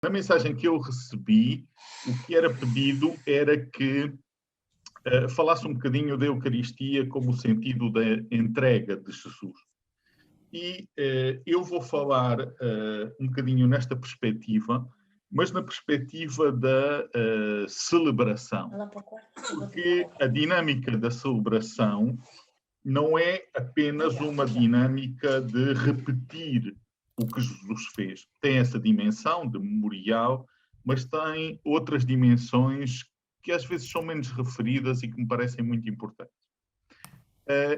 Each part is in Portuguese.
Na mensagem que eu recebi, o que era pedido era que falasse um bocadinho da Eucaristia como o sentido da entrega de Jesus. E eu vou falar um bocadinho nesta perspectiva, mas na perspectiva da celebração. Porque a dinâmica da celebração não é apenas uma dinâmica de repetir o que Jesus fez. Tem essa dimensão de memorial, mas tem outras dimensões que às vezes são menos referidas e que me parecem muito importantes.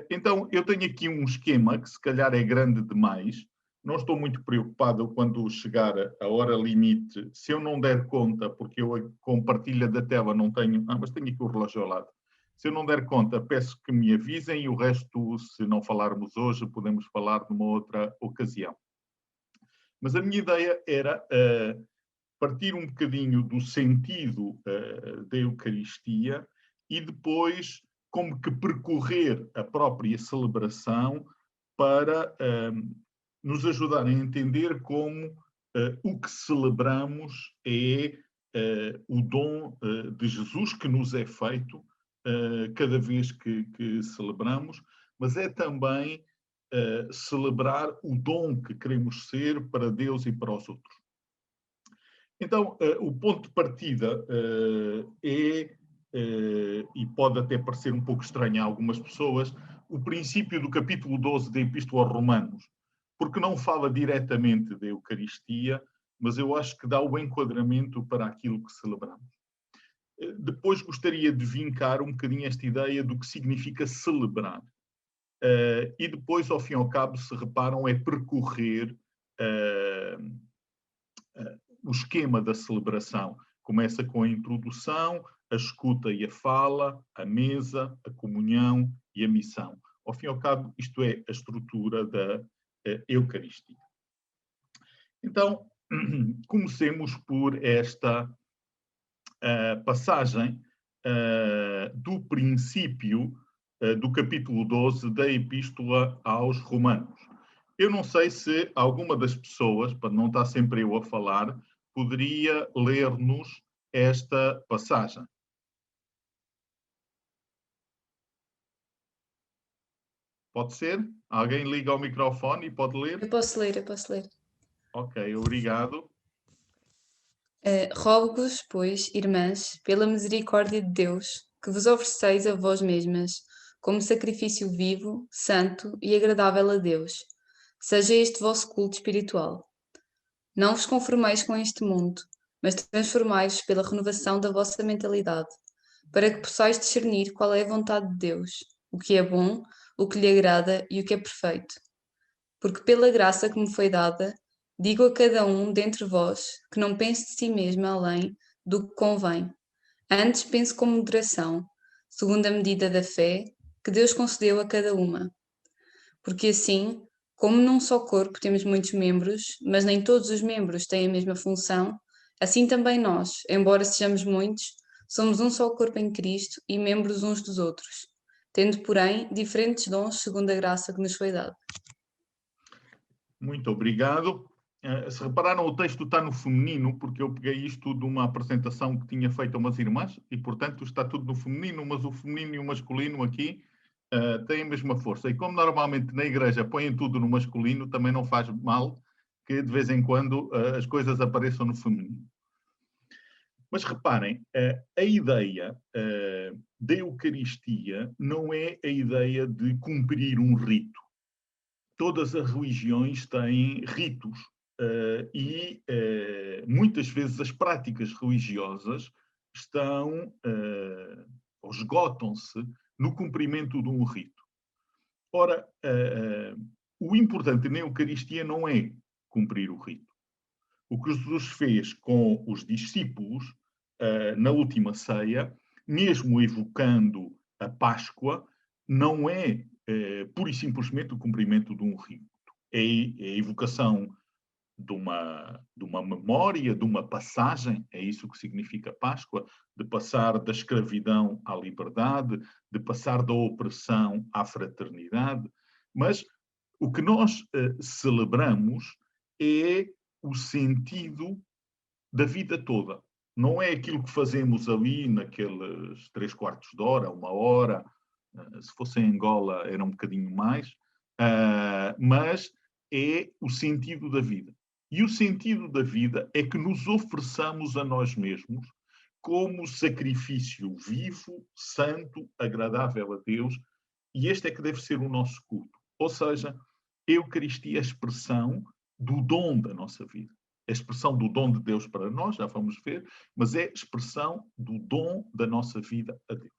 Então, eu tenho aqui um esquema que se calhar é grande demais. Não estou muito preocupado quando chegar a hora limite. Se eu não der conta, porque eu com partilha da tela não tenho... mas tenho aqui o relógio ao lado. Se eu não der conta, peço que me avisem e o resto, se não falarmos hoje, podemos falar numa outra ocasião. Mas a minha ideia era partir um bocadinho do sentido da Eucaristia e depois como que percorrer a própria celebração para nos ajudar a entender como o que celebramos é o dom de Jesus que nos é feito cada vez que celebramos, mas é também celebrar o dom que queremos ser para Deus e para os outros. Então, o ponto de partida é, e pode até parecer um pouco estranho a algumas pessoas, o princípio do capítulo 12 da Epístola aos Romanos, porque não fala diretamente da Eucaristia, mas eu acho que dá o enquadramento para aquilo que celebramos. Depois gostaria de vincar um bocadinho esta ideia do que significa celebrar. E depois, ao fim e ao cabo, se reparam, é percorrer o esquema da celebração. Começa com a introdução, a escuta e a fala, a mesa, a comunhão e a missão. Ao fim e ao cabo, isto é a estrutura da Eucaristia. Então, comecemos por esta passagem do princípio do capítulo 12 da Epístola aos Romanos. Eu não sei se alguma das pessoas, para não estar sempre eu a falar, poderia ler-nos esta passagem. Pode ser? Alguém liga ao microfone e pode ler? Eu posso ler. Ok, obrigado. Rogo-vos, pois, irmãs, pela misericórdia de Deus, que vos ofereceis a vós mesmas, como sacrifício vivo, santo e agradável a Deus. Seja este vosso culto espiritual. Não vos conformeis com este mundo, mas transformai-vos pela renovação da vossa mentalidade, para que possais discernir qual é a vontade de Deus, o que é bom, o que lhe agrada e o que é perfeito. Porque pela graça que me foi dada, digo a cada um dentre vós que não pense de si mesmo além do que convém. Antes pense com moderação, segundo a medida da fé que Deus concedeu a cada uma. Porque assim, como num só corpo temos muitos membros, mas nem todos os membros têm a mesma função, assim também nós, embora sejamos muitos, somos um só corpo em Cristo e membros uns dos outros, tendo, porém, diferentes dons segundo a graça que nos foi dada. Muito obrigado. Se repararam, o texto está no feminino, porque eu peguei isto de uma apresentação que tinha feito a umas irmãs, e, portanto, está tudo no feminino, mas o feminino e o masculino aqui têm a mesma força. E como normalmente na igreja põem tudo no masculino, também não faz mal que, de vez em quando, as coisas apareçam no feminino. Mas reparem, a ideia da Eucaristia não é a ideia de cumprir um rito. Todas as religiões têm ritos e muitas vezes as práticas religiosas estão ou esgotam-se no cumprimento de um rito. Ora, o importante na Eucaristia não é cumprir o rito. O que Jesus fez com os discípulos na última ceia, mesmo evocando a Páscoa, não é pura e simplesmente o cumprimento de um rito. É a evocação de uma memória, de uma passagem, é isso que significa Páscoa, de passar da escravidão à liberdade, de passar da opressão à fraternidade. Mas o que nós celebramos é o sentido da vida toda. Não é aquilo que fazemos ali naqueles 3/4 de hora, 1 hora, se fosse em Angola era um bocadinho mais, mas é o sentido da vida. E o sentido da vida é que nos ofereçamos a nós mesmos como sacrifício vivo, santo, agradável a Deus, e este é que deve ser o nosso culto. Ou seja, a Eucaristia é a expressão do dom da nossa vida. É a expressão do dom de Deus para nós, já vamos ver, mas é a expressão do dom da nossa vida a Deus.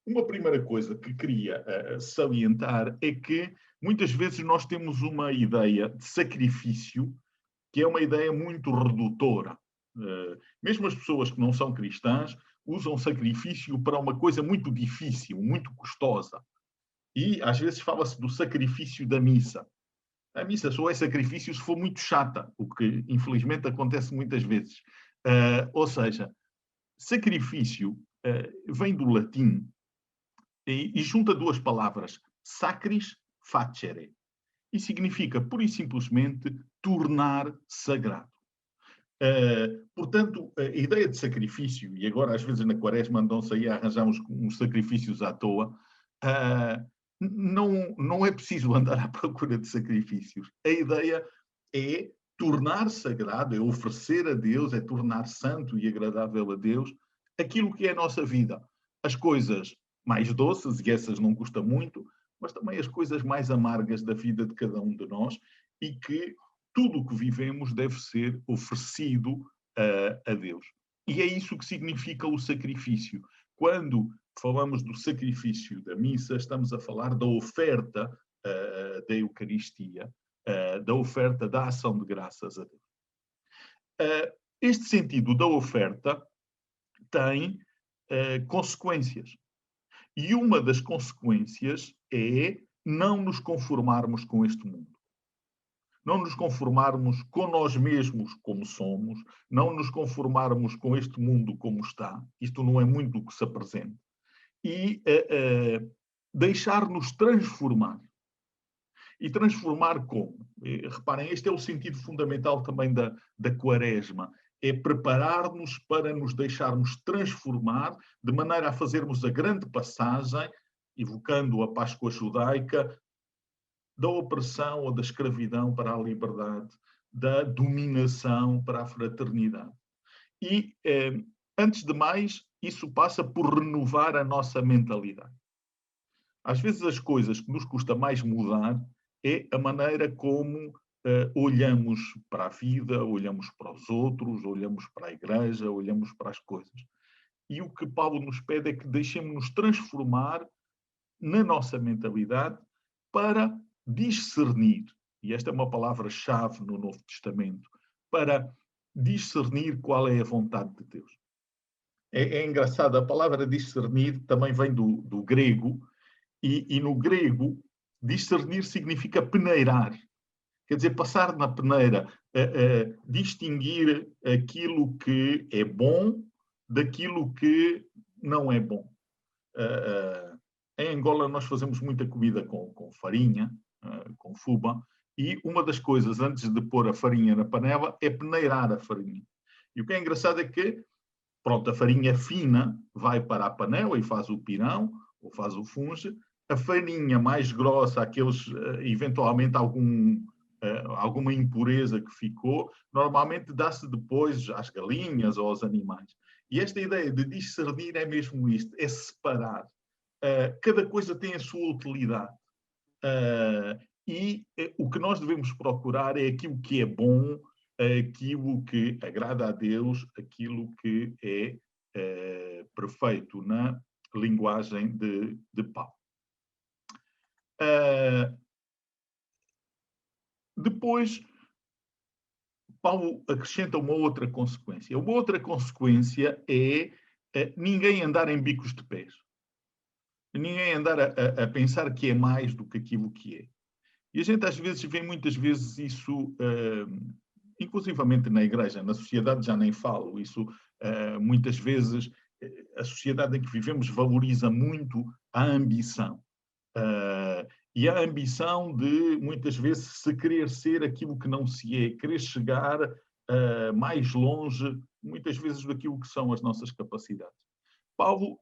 Uma primeira coisa que queria salientar é que muitas vezes nós temos uma ideia de sacrifício que é uma ideia muito redutora. Mesmo as pessoas que não são cristãs usam sacrifício para uma coisa muito difícil, muito custosa. E às vezes fala-se do sacrifício da missa. A missa só é sacrifício se for muito chata, o que infelizmente acontece muitas vezes. Ou seja, sacrifício vem do latim e junta duas palavras, sacris facere, e significa, pura e simplesmente, tornar sagrado. Portanto, a ideia de sacrifício, e agora às vezes na quaresma andam-se aí a arranjar uns sacrifícios à toa, não é preciso andar à procura de sacrifícios. A ideia é tornar sagrado, é oferecer a Deus, é tornar santo e agradável a Deus aquilo que é a nossa vida. As coisas mais doces, e essas não custam muito, mas também as coisas mais amargas da vida de cada um de nós, e que tudo o que vivemos deve ser oferecido a Deus. E é isso que significa o sacrifício. Quando falamos do sacrifício da missa, estamos a falar da oferta da Eucaristia, da oferta da ação de graças a Deus. Este sentido da oferta tem consequências. E uma das consequências é não nos conformarmos com este mundo. Não nos conformarmos com nós mesmos como somos, não nos conformarmos com este mundo como está. Isto não é muito o que se apresenta. E deixar-nos transformar. E transformar como? Reparem, este é o sentido fundamental também da Quaresma. É preparar-nos para nos deixarmos transformar, de maneira a fazermos a grande passagem, evocando a Páscoa judaica, da opressão ou da escravidão para a liberdade, da dominação para a fraternidade. E, antes de mais, isso passa por renovar a nossa mentalidade. Às vezes as coisas que nos custa mais mudar é a maneira como olhamos para a vida, olhamos para os outros, olhamos para a igreja, olhamos para as coisas. E o que Paulo nos pede é que deixemos-nos transformar na nossa mentalidade para discernir, e esta é uma palavra-chave no Novo Testamento, para discernir qual é a vontade de Deus. É engraçado, a palavra discernir também vem do grego, e no grego discernir significa peneirar. Quer dizer, passar na peneira, distinguir aquilo que é bom daquilo que não é bom. Em Angola nós fazemos muita comida com farinha, com fuba, e uma das coisas antes de pôr a farinha na panela é peneirar a farinha. E o que é engraçado é que, pronto, a farinha fina vai para a panela e faz o pirão, ou faz o funge. A farinha mais grossa, aqueles, eventualmente alguma impureza que ficou, normalmente dá-se depois às galinhas ou aos animais. E esta ideia de discernir é mesmo isto, é separar. Cada coisa tem a sua utilidade. E o que nós devemos procurar é aquilo que é bom, aquilo que agrada a Deus, aquilo que é perfeito na linguagem de Paulo. Depois, Paulo acrescenta uma outra consequência. Uma outra consequência é ninguém andar em bicos de pés. Ninguém andar a pensar que é mais do que aquilo que é. E a gente às vezes vê muitas vezes isso, inclusivamente na igreja, na sociedade já nem falo, isso muitas vezes a sociedade em que vivemos valoriza muito a ambição. E a ambição de, muitas vezes, se querer ser aquilo que não se é, querer chegar mais longe, muitas vezes, daquilo que são as nossas capacidades. Paulo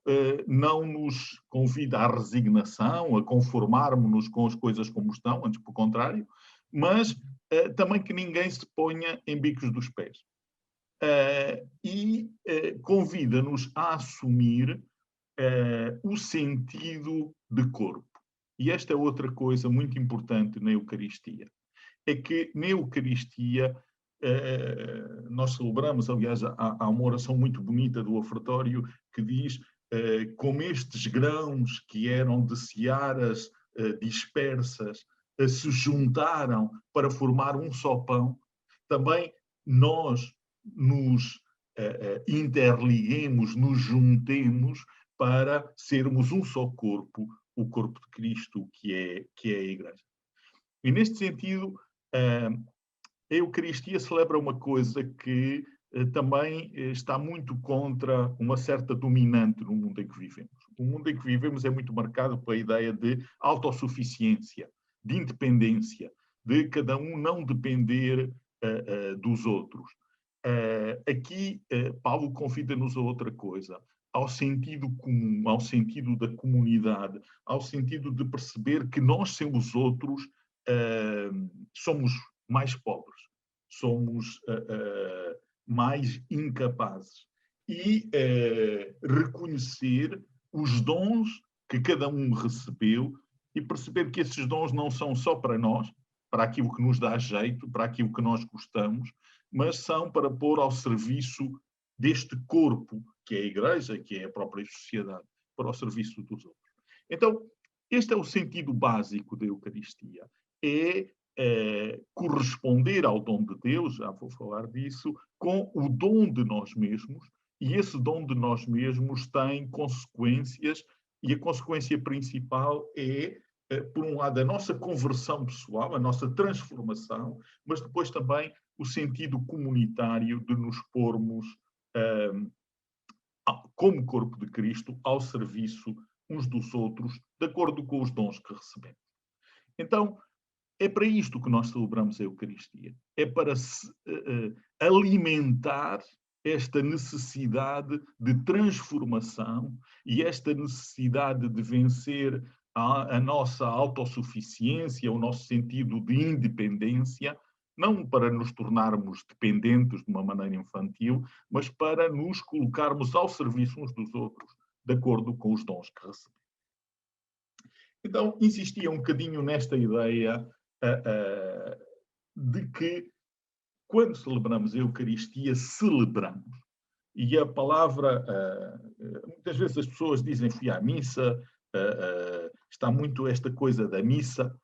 não nos convida à resignação, a conformarmos-nos com as coisas como estão, antes pelo contrário, mas também que ninguém se ponha em bicos dos pés. E convida-nos a assumir o sentido de corpo. E esta é outra coisa muito importante na Eucaristia. É que na Eucaristia nós celebramos, aliás, há uma oração muito bonita do ofertório que diz como estes grãos que eram de searas dispersas se juntaram para formar um só pão, também nós nos interliguemos, nos juntemos para sermos um só corpo, o corpo de Cristo, que é a Igreja. E neste sentido, a Eucaristia celebra uma coisa que também está muito contra uma certa dominante no mundo em que vivemos. O mundo em que vivemos é muito marcado pela ideia de autossuficiência, de independência, de cada um não depender dos outros. Aqui, Paulo convida-nos a outra coisa, ao sentido comum, ao sentido da comunidade, ao sentido de perceber que nós, sem os outros, somos mais pobres, somos mais incapazes. E reconhecer os dons que cada um recebeu e perceber que esses dons não são só para nós, para aquilo que nos dá jeito, para aquilo que nós gostamos, mas são para pôr ao serviço deste corpo, que é a Igreja, que é a própria sociedade, para o serviço dos outros. Então, este é o sentido básico da Eucaristia. É corresponder ao dom de Deus, já vou falar disso, com o dom de nós mesmos, e esse dom de nós mesmos tem consequências, e a consequência principal é, por um lado, a nossa conversão pessoal, a nossa transformação, mas depois também o sentido comunitário de nos pormos como corpo de Cristo ao serviço uns dos outros, de acordo com os dons que recebemos. Então, é para isto que nós celebramos a Eucaristia. É para alimentar esta necessidade de transformação e esta necessidade de vencer a nossa autossuficiência, o nosso sentido de independência, não para nos tornarmos dependentes de uma maneira infantil, mas para nos colocarmos ao serviço uns dos outros, de acordo com os dons que recebemos. Então, insistia um bocadinho nesta ideia de que, quando celebramos a Eucaristia, celebramos. E a palavra, muitas vezes as pessoas dizem fui à missa, está muito esta coisa da missa.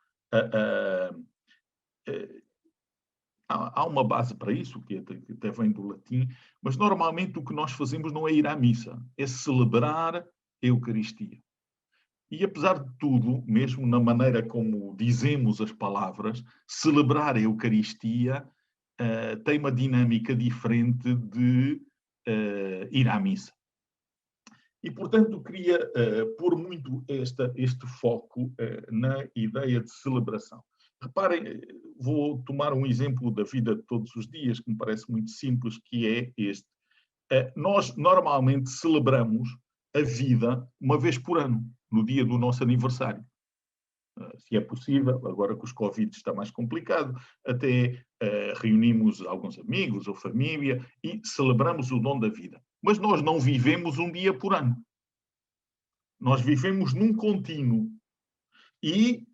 Há uma base para isso, que até vem do latim, mas normalmente o que nós fazemos não é ir à missa, é celebrar a Eucaristia. E apesar de tudo, mesmo na maneira como dizemos as palavras, celebrar a Eucaristia tem uma dinâmica diferente de ir à missa. E, portanto, queria pôr muito este foco na ideia de celebração. Reparem, vou tomar um exemplo da vida de todos os dias, que me parece muito simples, que é este. Nós normalmente celebramos a vida uma vez por ano, no dia do nosso aniversário. Se é possível, agora que os Covid está mais complicado, até reunimos alguns amigos ou família e celebramos o dom da vida. Mas nós não vivemos um dia por ano. Nós vivemos num contínuo. E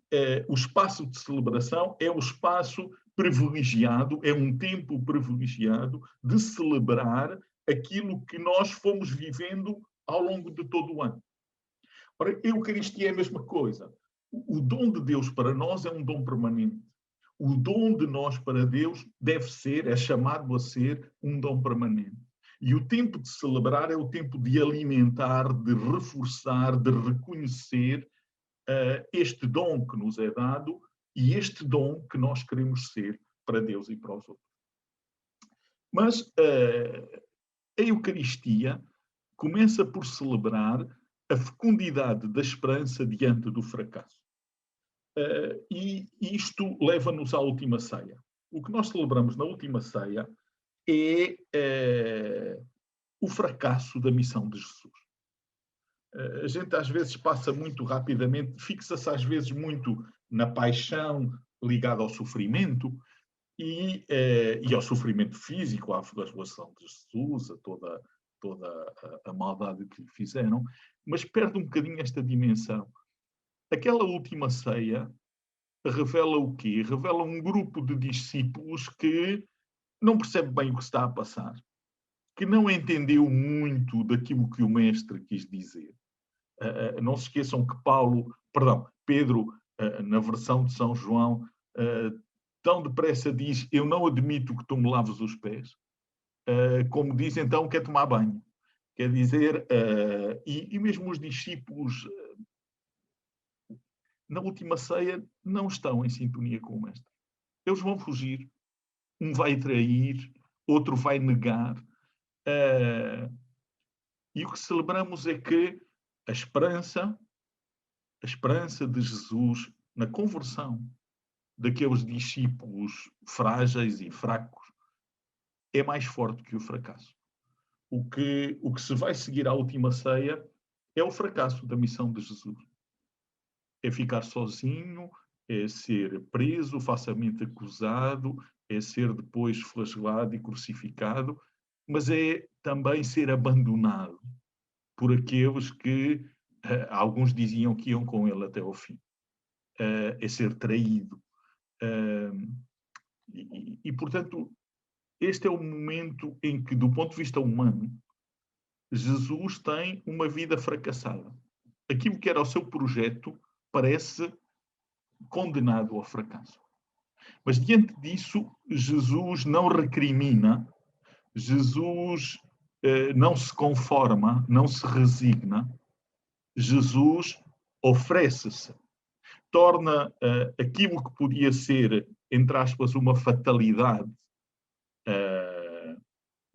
o espaço de celebração é um espaço privilegiado, é um tempo privilegiado de celebrar aquilo que nós fomos vivendo ao longo de todo o ano. Ora, a Eucaristia é a mesma coisa. O dom de Deus para nós é um dom permanente. O dom de nós para Deus deve ser, é chamado a ser, um dom permanente. E o tempo de celebrar é o tempo de alimentar, de reforçar, de reconhecer este dom que nos é dado e este dom que nós queremos ser para Deus e para os outros. Mas a Eucaristia começa por celebrar a fecundidade da esperança diante do fracasso. E isto leva-nos à última ceia. O que nós celebramos na última ceia é o fracasso da missão de Jesus. A gente às vezes passa muito rapidamente, fixa-se às vezes muito na paixão ligada ao sofrimento e ao sofrimento físico, à flagelação de Jesus, a toda a maldade que lhe fizeram, mas perde um bocadinho esta dimensão. Aquela última ceia revela o quê? Revela um grupo de discípulos que não percebe bem o que está a passar, que não entendeu muito daquilo que o mestre quis dizer. Não se esqueçam que Pedro, na versão de São João, tão depressa diz: eu não admito que tu me laves os pés, como diz então, quer tomar banho. Quer dizer, e mesmo os discípulos na última ceia não estão em sintonia com o mestre. Eles vão fugir, um vai trair, outro vai negar, e o que celebramos é que a esperança de Jesus na conversão daqueles discípulos frágeis e fracos é mais forte que o fracasso. O que se vai seguir à última ceia é o fracasso da missão de Jesus. É ficar sozinho, é ser preso, falsamente acusado, é ser depois flagelado e crucificado, mas é também ser abandonado por aqueles que alguns diziam que iam com ele até ao fim. É ser traído. Portanto, este é o momento em que, do ponto de vista humano, Jesus tem uma vida fracassada. Aquilo que era o seu projeto parece condenado ao fracasso. Mas, diante disso, Jesus não recrimina, Jesus não se conforma, não se resigna. Jesus oferece-se, torna aquilo que podia ser, entre aspas, uma fatalidade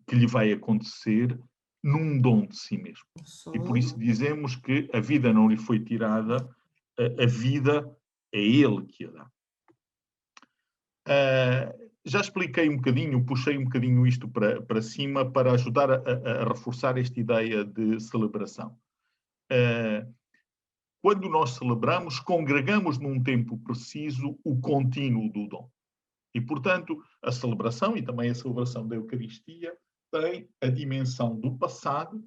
que lhe vai acontecer, num dom de si mesmo. E por isso dizemos que a vida não lhe foi tirada, a vida é ele que a dá. Já expliquei um bocadinho, puxei um bocadinho isto para cima para ajudar a reforçar esta ideia de celebração. Quando nós celebramos, congregamos num tempo preciso o contínuo do dom. E, portanto, a celebração e também a celebração da Eucaristia tem a dimensão do passado,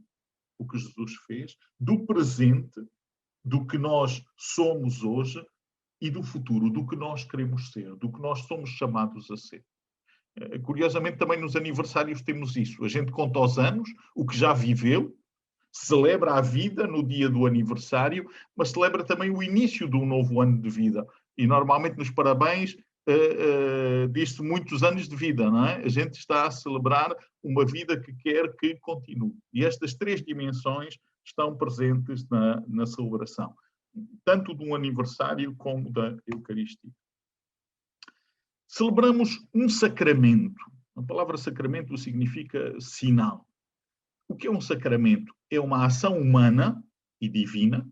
o que Jesus fez, do presente, do que nós somos hoje, e do futuro, do que nós queremos ser, do que nós somos chamados a ser. Curiosamente, também nos aniversários temos isso. A gente conta aos anos, o que já viveu, celebra a vida no dia do aniversário, mas celebra também o início de um novo ano de vida. E normalmente nos parabéns diz-se muitos anos de vida, não é? A gente está a celebrar uma vida que quer que continue. E estas três dimensões estão presentes na celebração, tanto de um aniversário como da Eucaristia. Celebramos um sacramento. A palavra sacramento significa sinal. O que é um sacramento? É uma ação humana e divina,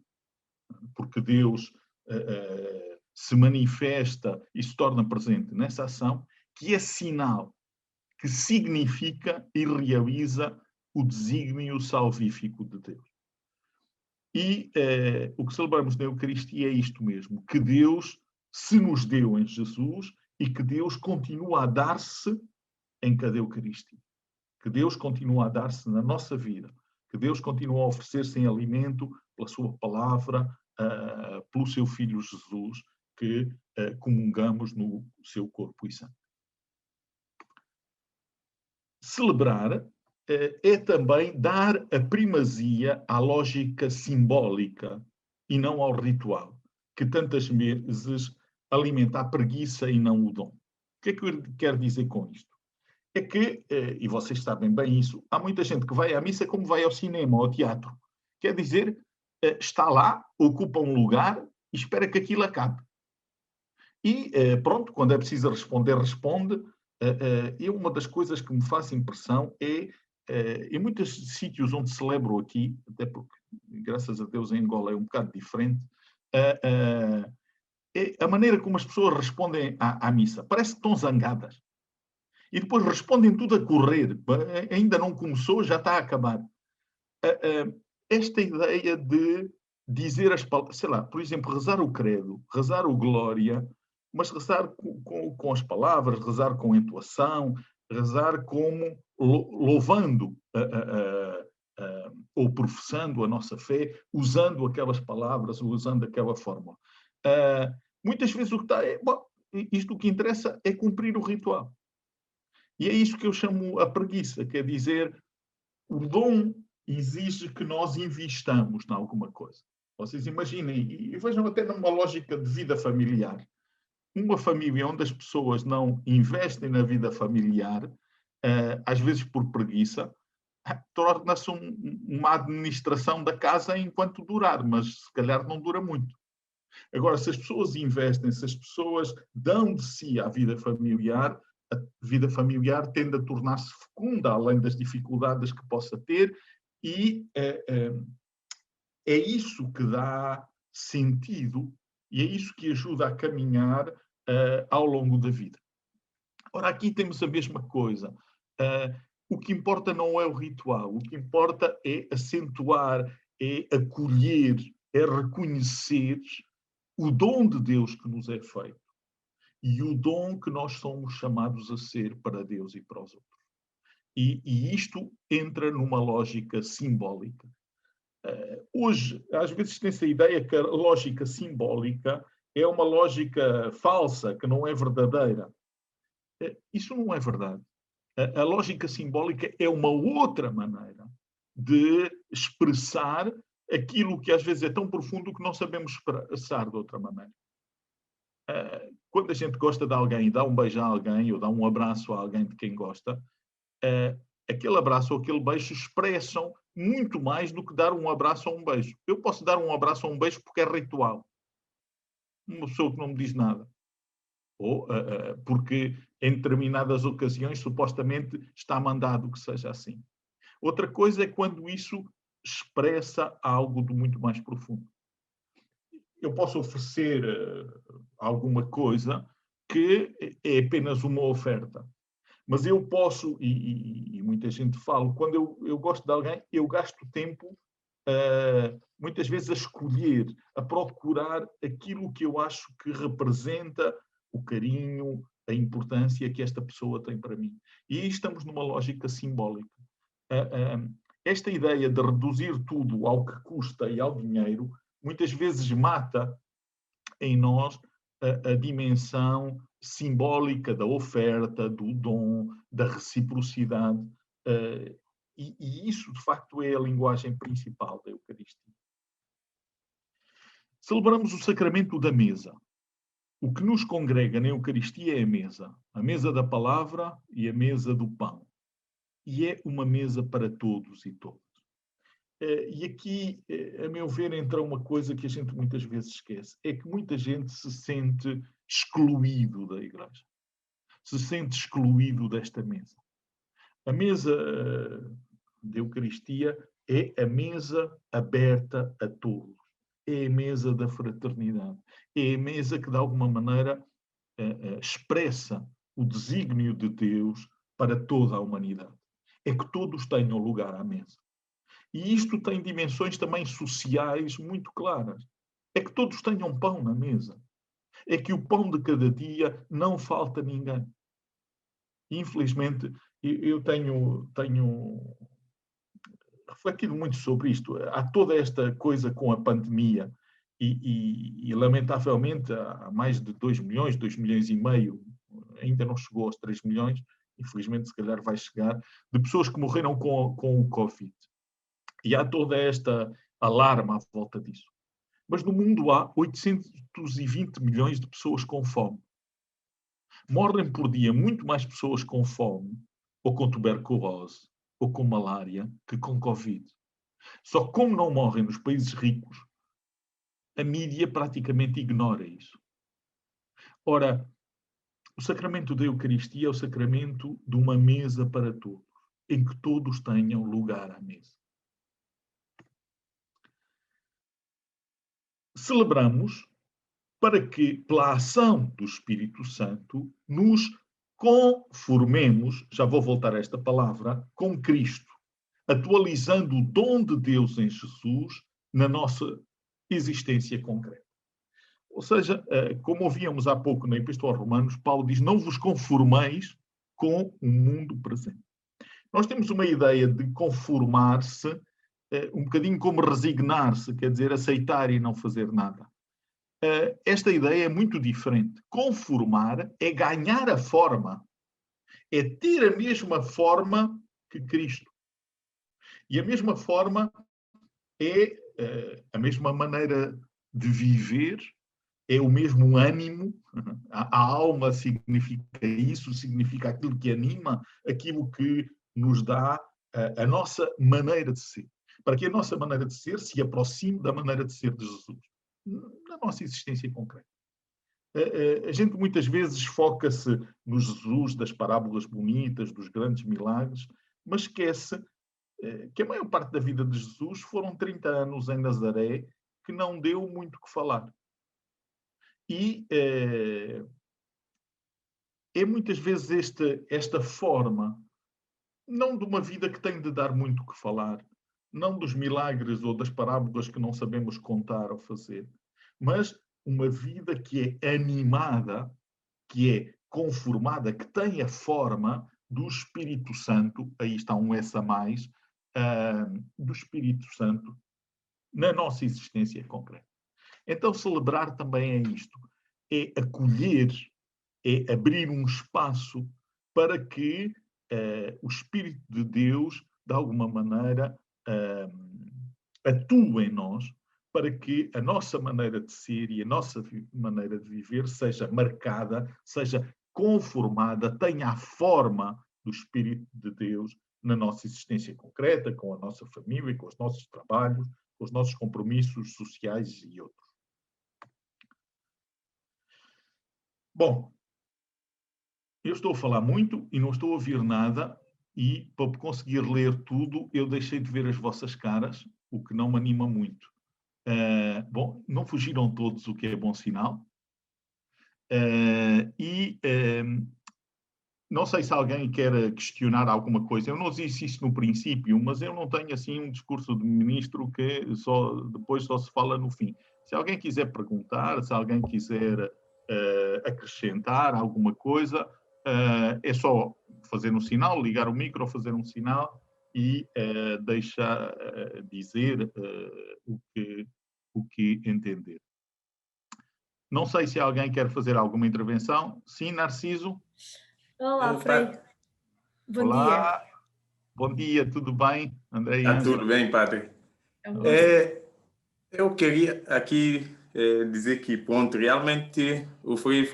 porque Deus se manifesta e se torna presente nessa ação, que é sinal, que significa e realiza o desígnio salvífico de Deus. E o que celebramos na Eucaristia é isto mesmo, que Deus se nos deu em Jesus e que Deus continua a dar-se em cada Eucaristia. Que Deus continua a dar-se na nossa vida. Que Deus continua a oferecer-se em alimento pela sua palavra, pelo seu Filho Jesus, que comungamos no seu corpo e sangue. Celebrar é também dar a primazia à lógica simbólica e não ao ritual, que tantas vezes alimenta a preguiça e não o dom. O que é que eu quero dizer com isto? É que, e vocês sabem bem isso, há muita gente que vai à missa como vai ao cinema ou ao teatro. Quer dizer, está lá, ocupa um lugar e espera que aquilo acabe. E pronto, quando é preciso responder, responde. E uma das coisas que me faz impressão é, em muitos sítios onde celebro aqui, até porque, graças a Deus, em Angola é um bocado diferente, é a maneira como as pessoas respondem à missa. Parece que estão zangadas. E depois respondem tudo a correr. Ainda não começou, já está a acabar. Esta ideia de dizer as palavras, sei lá, por exemplo, rezar o credo, rezar o glória, mas rezar com as palavras, rezar com entoação, rezar como louvando ou professando a nossa fé, usando aquelas palavras, usando aquela fórmula. Muitas vezes o que está isto o que interessa é cumprir o ritual. E é isso que eu chamo a preguiça, quer dizer, o dom exige que nós investamos em alguma coisa. Vocês imaginem, e vejam até numa lógica de vida familiar. Uma família onde as pessoas não investem na vida familiar, às vezes por preguiça, torna-se uma administração da casa enquanto durar, mas se calhar não dura muito. Agora, se as pessoas investem, se as pessoas dão de si à vida familiar, a vida familiar tende a tornar-se fecunda, além das dificuldades que possa ter, e é isso que dá sentido e é isso que ajuda a caminhar ao longo da vida. Ora, aqui temos a mesma coisa. O que importa não é o ritual, o que importa é acentuar, é acolher, é reconhecer o dom de Deus que nos é feito e o dom que nós somos chamados a ser para Deus e para os outros. E isto entra numa lógica simbólica. Hoje, às vezes tem-se a ideia que a lógica simbólica é uma lógica falsa, que não é verdadeira. Isso não é verdade. A lógica simbólica é uma outra maneira de expressar aquilo que às vezes é tão profundo que não sabemos expressar de outra maneira. Quando a gente gosta de alguém, dá um beijo a alguém ou dá um abraço a alguém de quem gosta, aquele abraço ou aquele beijo expressam muito mais do que dar um abraço ou um beijo. Eu posso dar um abraço ou um beijo porque é ritual. Uma pessoa que não me diz nada. Ou porque em determinadas ocasiões supostamente está mandado que seja assim. Outra coisa é quando isso expressa algo de muito mais profundo. Eu posso oferecer alguma coisa que é apenas uma oferta. Mas eu posso, e muita gente fala, quando eu gosto de alguém, eu gasto tempo, muitas vezes, a escolher, a procurar aquilo que eu acho que representa o carinho, a importância que esta pessoa tem para mim. E aí estamos numa lógica simbólica. Esta ideia de reduzir tudo ao que custa e ao dinheiro, muitas vezes mata em nós a dimensão simbólica da oferta, do dom, da reciprocidade. E isso, de facto, é a linguagem principal da Eucaristia. Celebramos o sacramento da mesa. O que nos congrega na Eucaristia é a mesa da palavra e a mesa do pão. E é uma mesa para todos e todas. E aqui, a meu ver, entra uma coisa que a gente muitas vezes esquece. É que muita gente se sente excluído da Igreja. Se sente excluído desta mesa. A mesa da Eucaristia é a mesa aberta a todos. É a mesa da fraternidade. É a mesa que, de alguma maneira, expressa o desígnio de Deus para toda a humanidade. É que todos tenham lugar à mesa. E isto tem dimensões também sociais muito claras. É que todos tenham pão na mesa. É que o pão de cada dia não falta a ninguém. Infelizmente, eu tenho refletido muito sobre isto. Há toda esta coisa com a pandemia e lamentavelmente, há mais de 2 milhões, 2 milhões e meio, ainda não chegou aos 3 milhões, infelizmente se calhar vai chegar, de pessoas que morreram com o Covid. E há toda esta alarma à volta disso. Mas no mundo há 820 milhões de pessoas com fome. Morrem por dia muito mais pessoas com fome, ou com tuberculose, ou com malária, que com Covid. Só que como não morrem nos países ricos, a mídia praticamente ignora isso. Ora, o sacramento da Eucaristia é o sacramento de uma mesa para todos, em que todos tenham lugar à mesa. Celebramos para que, pela ação do Espírito Santo, nos conformemos, já vou voltar a esta palavra, com Cristo, atualizando o dom de Deus em Jesus na nossa existência concreta. Ou seja, como ouvíamos há pouco na Epístola aos Romanos, Paulo diz: não vos conformeis com o mundo presente. Nós temos uma ideia de conformar-se, um bocadinho como resignar-se, quer dizer, aceitar e não fazer nada. Esta ideia é muito diferente. Conformar é ganhar a forma, é ter a mesma forma que Cristo. E a mesma forma é a mesma maneira de viver, é o mesmo ânimo. A alma significa isso, significa aquilo que anima, aquilo que nos dá a nossa maneira de ser. Para que a nossa maneira de ser se aproxime da maneira de ser de Jesus, na nossa existência concreta. A gente muitas vezes foca-se no Jesus das parábolas bonitas, dos grandes milagres, mas esquece que a maior parte da vida de Jesus foram 30 anos em Nazaré, que não deu muito o que falar. E é muitas vezes esta forma, não de uma vida que tem de dar muito o que falar, não dos milagres ou das parábolas que não sabemos contar ou fazer, mas uma vida que é animada, que é conformada, que tem a forma do Espírito Santo, aí está um S a mais, do Espírito Santo na nossa existência concreta. Então, celebrar também é isto, é acolher, é abrir um espaço para que o Espírito de Deus, de alguma maneira, atue em nós, para que a nossa maneira de ser e a nossa maneira de viver seja marcada, seja conformada, tenha a forma do Espírito de Deus na nossa existência concreta, com a nossa família, com os nossos trabalhos, com os nossos compromissos sociais e outros. Bom, eu estou a falar muito e não estou a ouvir nada, e para conseguir ler tudo eu deixei de ver as vossas caras, o que não me anima muito. Bom, não fugiram todos, o que é bom sinal. Não sei se alguém quer questionar alguma coisa. Eu não disse isso no princípio, mas eu não tenho assim um discurso de ministro que depois só se fala no fim. Se alguém quiser perguntar, se alguém quiser acrescentar alguma coisa, é só fazer um sinal, ligar o micro, fazer um sinal e deixar dizer o que entender. Não sei se alguém quer fazer alguma intervenção. Sim, Narciso? Olá, Frei. Bom Olá. dia. Bom dia, tudo bem? André e Está Ângela? tudo bem, padre? Eu queria aqui dizer que, pronto, realmente o Frei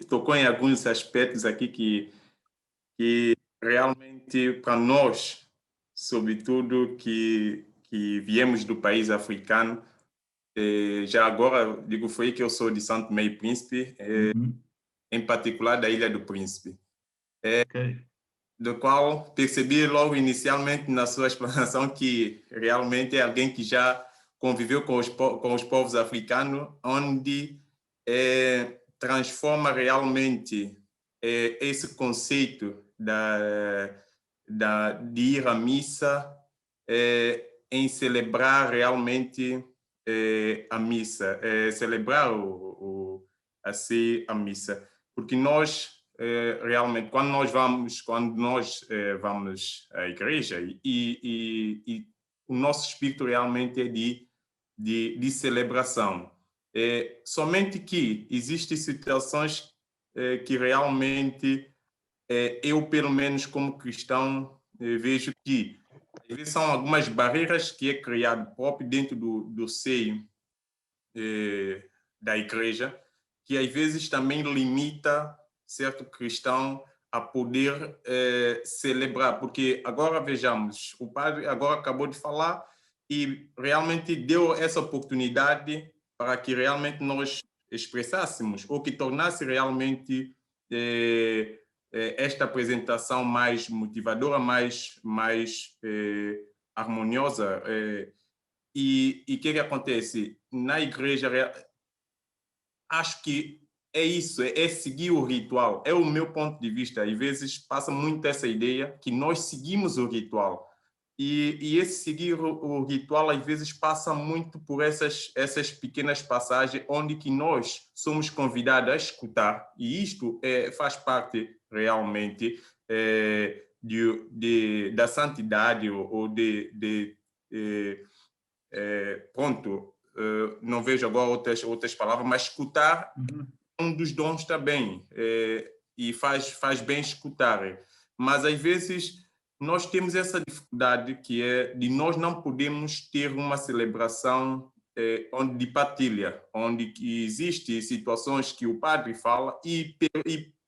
tocou em alguns aspectos aqui que realmente para nós, sobretudo que viemos do país africano, já agora digo Frei que eu sou de Santo Tomé e Príncipe, em particular da Ilha do Príncipe. Okay. Do qual percebi logo inicialmente na sua explanação que realmente é alguém que já conviveu com os povos africanos, onde transforma realmente esse conceito de ir à missa em celebrar realmente a missa, celebrar assim a missa, porque nós realmente quando nós vamos à igreja e o nosso espírito realmente é de celebração. Somente que existem situações que realmente eu, pelo menos como cristão, vejo que às vezes são algumas barreiras que é criado próprio dentro do seio da igreja, que às vezes também limita certo cristão a poder celebrar, porque agora vejamos, o padre agora acabou de falar e realmente deu essa oportunidade para que realmente nós expressássemos ou que tornasse realmente esta apresentação mais motivadora, mais harmoniosa. E o que acontece? Na igreja, acho que é isso, é seguir o ritual. É o meu ponto de vista. Às vezes passa muito essa ideia que nós seguimos o ritual. E esse seguir o ritual, às vezes, passa muito por essas pequenas passagens onde que nós somos convidados a escutar. E isto faz parte, realmente, da santidade ou pronto, não vejo agora outras palavras, mas escutar é um dos dons também, e faz bem escutar. Mas, às vezes, nós temos essa dificuldade que é de nós não podemos ter uma celebração de partilha, onde que existe situações que o padre fala e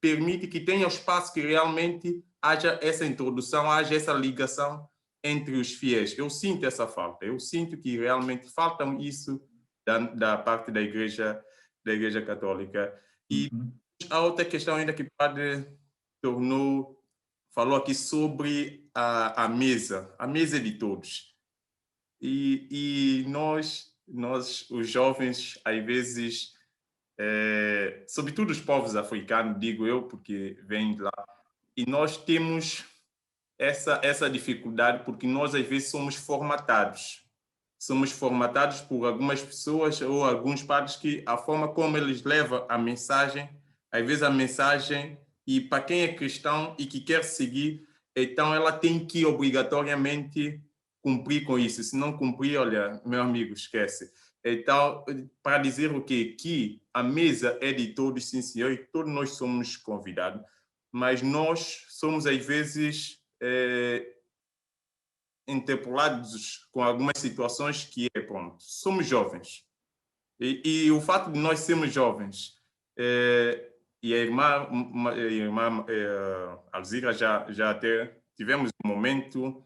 permite que tenha o espaço que realmente haja essa introdução, haja essa ligação entre os fiéis. Eu sinto essa falta, eu sinto que realmente falta isso da parte da Igreja Católica. E a outra questão ainda que o padre falou aqui sobre a mesa de todos. E nós, os jovens, às vezes, sobretudo os povos africanos, digo eu, porque vêm de lá, e nós temos essa dificuldade porque nós, às vezes, somos formatados. Somos formatados por algumas pessoas ou alguns padres que a forma como eles levam a mensagem, às vezes a mensagem, e para quem é cristão e que quer seguir, então ela tem que obrigatoriamente cumprir com isso. Se não cumprir, olha, meu amigo, esquece. Então, para dizer o quê? Que a mesa é de todos, sim, senhor, e todos nós somos convidados, mas nós somos, às vezes, interpelados com algumas situações que pronto, somos jovens. E o fato de nós sermos jovens, e a irmã Alzira já até tivemos um momento,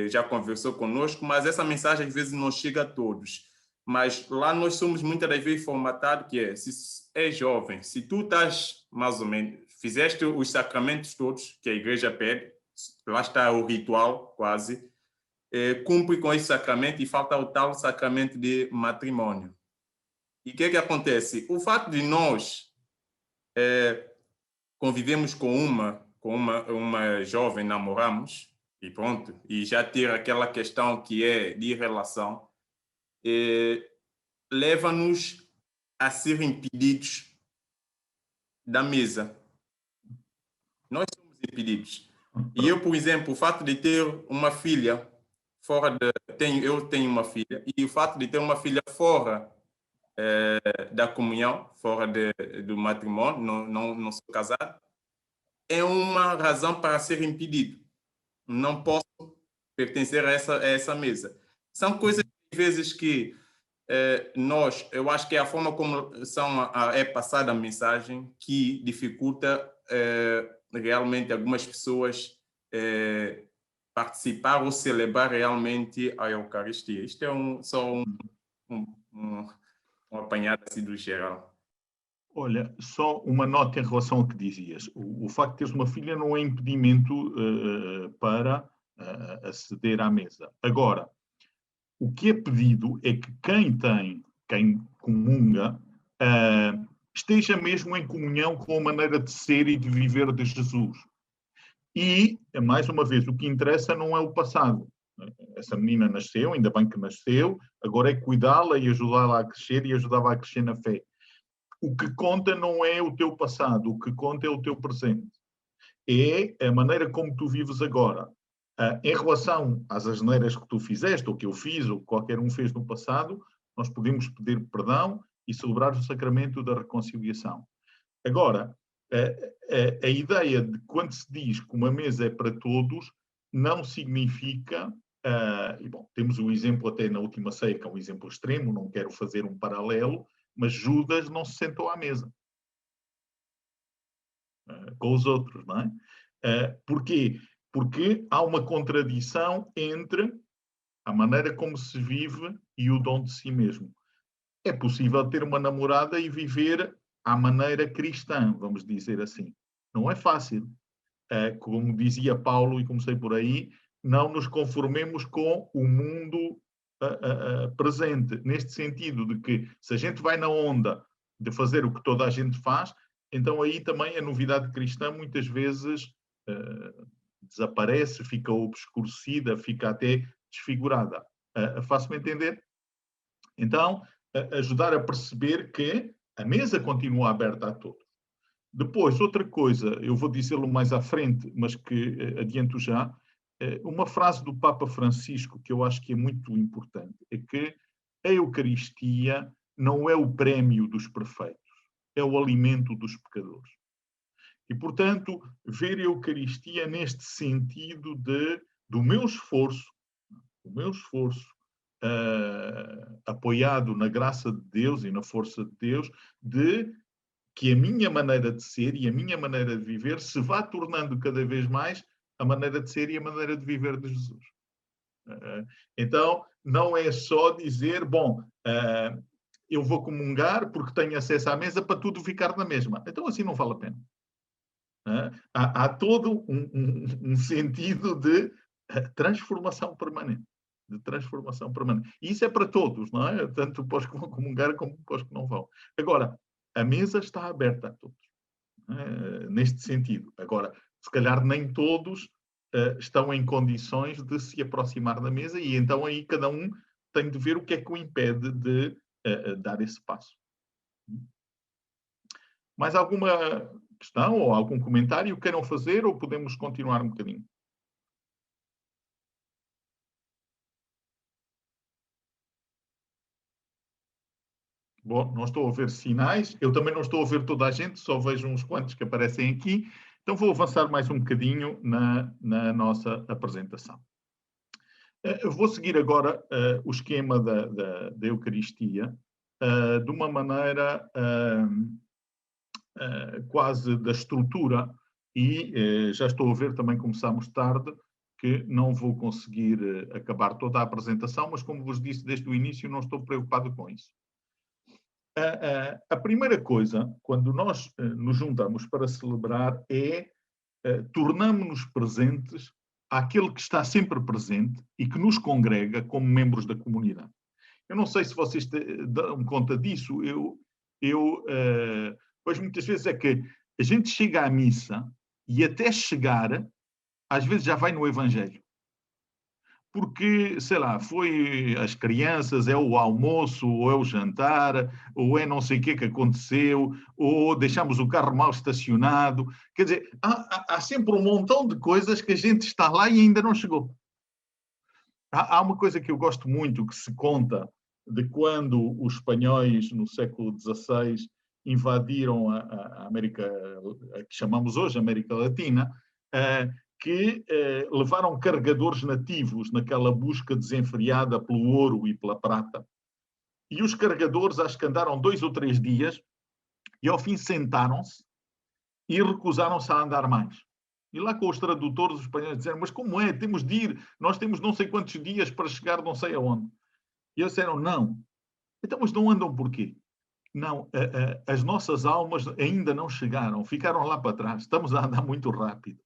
já conversou conosco, mas essa mensagem às vezes não chega a todos. Mas lá nós somos muitas das vezes formatados que se é jovem, se tu estás mais ou menos, fizeste os sacramentos todos que a igreja pede, lá está o ritual quase, cumpre com esse sacramento e falta o tal sacramento de matrimônio. E o que acontece? O fato de nós convivemos com uma jovem, namoramos, e pronto, e já ter aquela questão que é de relação, leva-nos a ser impedidos da mesa. Nós somos impedidos. E eu, por exemplo, o fato de ter uma filha eu tenho uma filha, e o fato de ter uma filha fora da comunhão, fora do matrimônio, não sou casado, é uma razão para ser impedido. Não posso pertencer a essa mesa. São coisas, às vezes, que eu acho que é a forma como é passada a mensagem que dificulta realmente algumas pessoas participar ou celebrar realmente a Eucaristia. Isto é só um apanhado assim do geral. Olha, só uma nota em relação ao que dizias. O facto de teres uma filha não é impedimento para aceder à mesa. Agora, o que é pedido é que quem comunga, esteja mesmo em comunhão com a maneira de ser e de viver de Jesus. E, mais uma vez, o que interessa não é o passado. Essa menina nasceu, ainda bem que nasceu, agora é cuidá-la e ajudá-la a crescer e ajudá-la a crescer na fé. O que conta não é o teu passado, o que conta é o teu presente. É a maneira como tu vives agora. Em relação às asneiras que tu fizeste, ou que eu fiz, ou que qualquer um fez no passado, nós podemos pedir perdão e celebrar o sacramento da reconciliação. Agora, a ideia de quando se diz que uma mesa é para todos, não significa, e bom, temos um exemplo até na última ceia, que é um exemplo extremo, não quero fazer um paralelo, mas Judas não se sentou à mesa com os outros, não é? Porquê? Porque há uma contradição entre a maneira como se vive e o dom de si mesmo. É possível ter uma namorada e viver à maneira cristã, vamos dizer assim. Não é fácil. Como dizia Paulo, e comecei por aí, não nos conformemos com o mundo presente, neste sentido de que se a gente vai na onda de fazer o que toda a gente faz, então aí também a novidade cristã muitas vezes desaparece, fica obscurecida, fica até desfigurada. Faço-me entender? Então, ajudar a perceber que a mesa continua aberta a todos. Depois, outra coisa, eu vou dizê-lo mais à frente, mas que adianto já, uma frase do Papa Francisco que eu acho que é muito importante, é que a Eucaristia não é o prémio dos perfeitos, é o alimento dos pecadores. E, portanto, ver a Eucaristia neste sentido do meu esforço, apoiado na graça de Deus e na força de Deus, de que a minha maneira de ser e a minha maneira de viver se vá tornando cada vez mais a maneira de ser e a maneira de viver de Jesus. Então, não é só dizer, bom, eu vou comungar porque tenho acesso à mesa para tudo ficar na mesma. Então, assim não vale a pena. Há todo um sentido de transformação permanente. De transformação permanente. E isso é para todos, não é? Tanto para os que vão comungar como para os que não vão. Agora, a mesa está aberta a todos, neste sentido. Agora, se calhar nem todos estão em condições de se aproximar da mesa e então aí cada um tem de ver o que é que o impede de dar esse passo. Mais alguma questão ou algum comentário queiram fazer ou podemos continuar um bocadinho? Bom, não estou a ver sinais, eu também não estou a ver toda a gente, só vejo uns quantos que aparecem aqui, então vou avançar mais um bocadinho na nossa apresentação. Eu vou seguir agora o esquema da Eucaristia de uma maneira quase da estrutura e já estou a ver, também começamos tarde, que não vou conseguir acabar toda a apresentação, mas como vos disse desde o início, não estou preocupado com isso. A primeira coisa, quando nós nos juntamos para celebrar, é tornamos-nos presentes àquele que está sempre presente e que nos congrega como membros da comunidade. Eu não sei se vocês dão conta disso, pois muitas vezes é que a gente chega à missa e até chegar, às vezes já vai no Evangelho. Porque, sei lá, foi as crianças, é o almoço, ou é o jantar, ou é não sei o que aconteceu, ou deixamos o carro mal estacionado. Quer dizer, há sempre um montão de coisas que a gente está lá e ainda não chegou. Há uma coisa que eu gosto muito, que se conta de quando os espanhóis, no século XVI, invadiram a América, a que chamamos hoje América Latina, que levaram carregadores nativos naquela busca desenfreada pelo ouro e pela prata. E os carregadores acho que andaram 2 ou 3 dias e ao fim sentaram-se e recusaram-se a andar mais. E lá com os tradutores, os espanhóis disseram, mas como é? Temos de ir, nós temos não sei quantos dias para chegar não sei aonde. E eles disseram, não. Então, mas não andam porquê? Não, as nossas almas ainda não chegaram, ficaram lá para trás, estamos a andar muito rápido.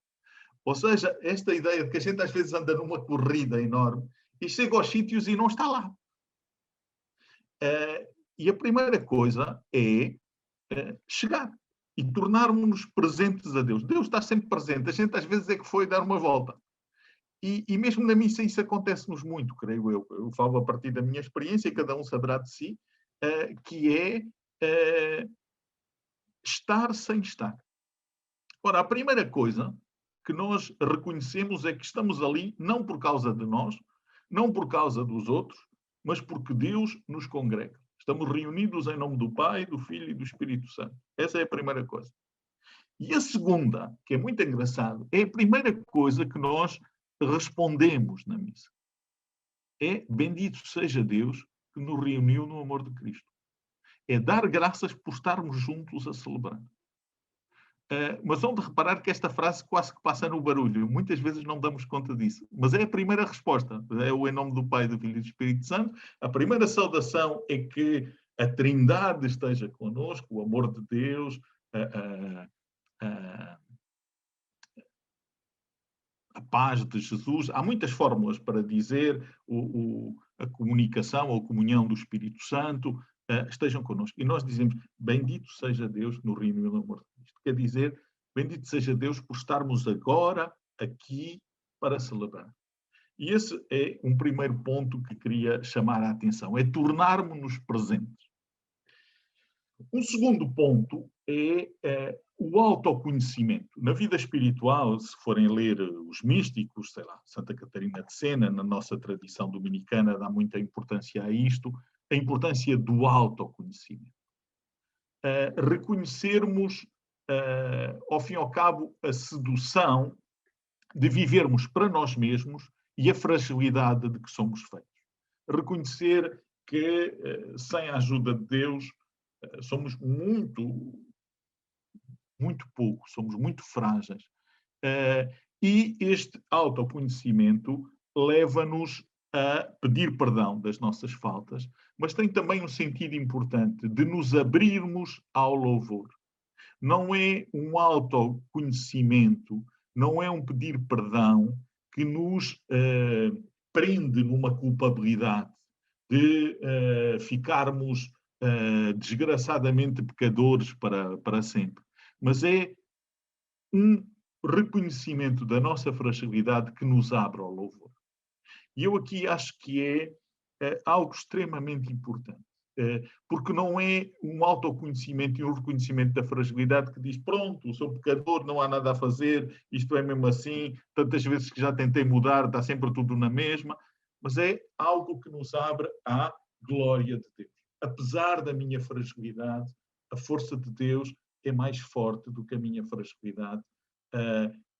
Ou seja, esta ideia de que a gente às vezes anda numa corrida enorme e chega aos sítios e não está lá. E a primeira coisa é chegar e tornarmos-nos presentes a Deus. Deus está sempre presente. A gente às vezes é que foi dar uma volta. E mesmo na missa isso acontece-nos muito, creio eu. Eu falo a partir da minha experiência, cada um saberá de si, que é estar sem estar. Ora, a primeira coisa que nós reconhecemos é que estamos ali não por causa de nós, não por causa dos outros, mas porque Deus nos congrega. Estamos reunidos em nome do Pai, do Filho e do Espírito Santo. Essa é a primeira coisa. E a segunda, que é muito engraçado, é a primeira coisa que nós respondemos na missa. É bendito seja Deus que nos reuniu no amor de Cristo. É dar graças por estarmos juntos a celebrar. Mas vão de reparar que esta frase quase que passa no barulho. Muitas vezes não damos conta disso. Mas é a primeira resposta. É o em nome do Pai, do Filho e do Espírito Santo. A primeira saudação é que a Trindade esteja connosco, o amor de Deus, a paz de Jesus. Há muitas fórmulas para dizer a comunicação ou a comunhão do Espírito Santo. estejam connosco. E nós dizemos, bendito seja Deus no reino e no amor de Cristo. Quer dizer, bendito seja Deus por estarmos agora aqui para celebrar. E esse é um primeiro ponto que queria chamar a atenção, é tornarmos-nos presentes. Um segundo ponto é o autoconhecimento. Na vida espiritual, se forem ler os místicos, sei lá, Santa Catarina de Sena, na nossa tradição dominicana, dá muita importância a isto, a importância do autoconhecimento. Reconhecermos, ao fim e ao cabo, a sedução de vivermos para nós mesmos e a fragilidade de que somos feitos. Reconhecer que, sem a ajuda de Deus, somos muito pouco, somos muito frágeis. E este autoconhecimento leva-nos a pedir perdão das nossas faltas, mas tem também um sentido importante de nos abrirmos ao louvor. Não é um autoconhecimento, não é um pedir perdão que nos prende numa culpabilidade de ficarmos desgraçadamente pecadores para sempre. Mas é um reconhecimento da nossa fragilidade que nos abre ao louvor. E eu aqui acho que é algo extremamente importante. Porque não é um autoconhecimento e um reconhecimento da fragilidade que diz, pronto, sou pecador, não há nada a fazer, isto é mesmo assim, tantas vezes que já tentei mudar, está sempre tudo na mesma, mas é algo que nos abre à glória de Deus. Apesar da minha fragilidade, a força de Deus é mais forte do que a minha fragilidade,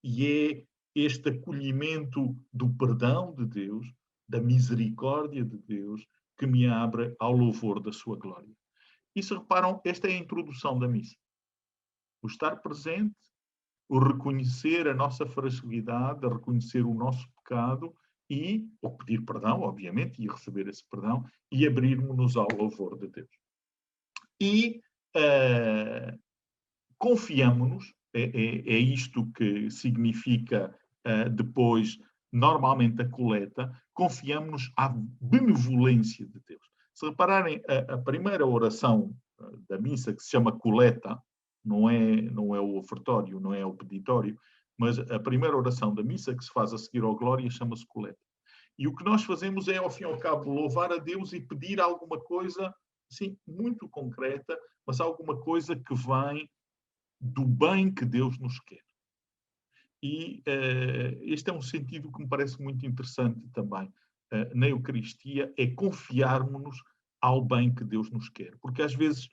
e é este acolhimento do perdão de Deus, da misericórdia de Deus, que me abre ao louvor da sua glória. E se reparam, esta é a introdução da missa. O estar presente, o reconhecer a nossa fragilidade, a reconhecer o nosso pecado e o pedir perdão, obviamente, e receber esse perdão e abrirmos-nos ao louvor de Deus. E confiamo-nos, é isto que significa depois, normalmente, a coleta, confiamo-nos à benevolência de Deus. Se repararem, a primeira oração da missa, que se chama coleta, não é o ofertório, não é o peditório, mas a primeira oração da missa que se faz a seguir ao Glória chama-se coleta. E o que nós fazemos é, ao fim e ao cabo, louvar a Deus e pedir alguma coisa, sim, muito concreta, mas alguma coisa que vem do bem que Deus nos quer. E este é um sentido que me parece muito interessante também na Eucaristia, é confiarmos-nos ao bem que Deus nos quer. Porque às vezes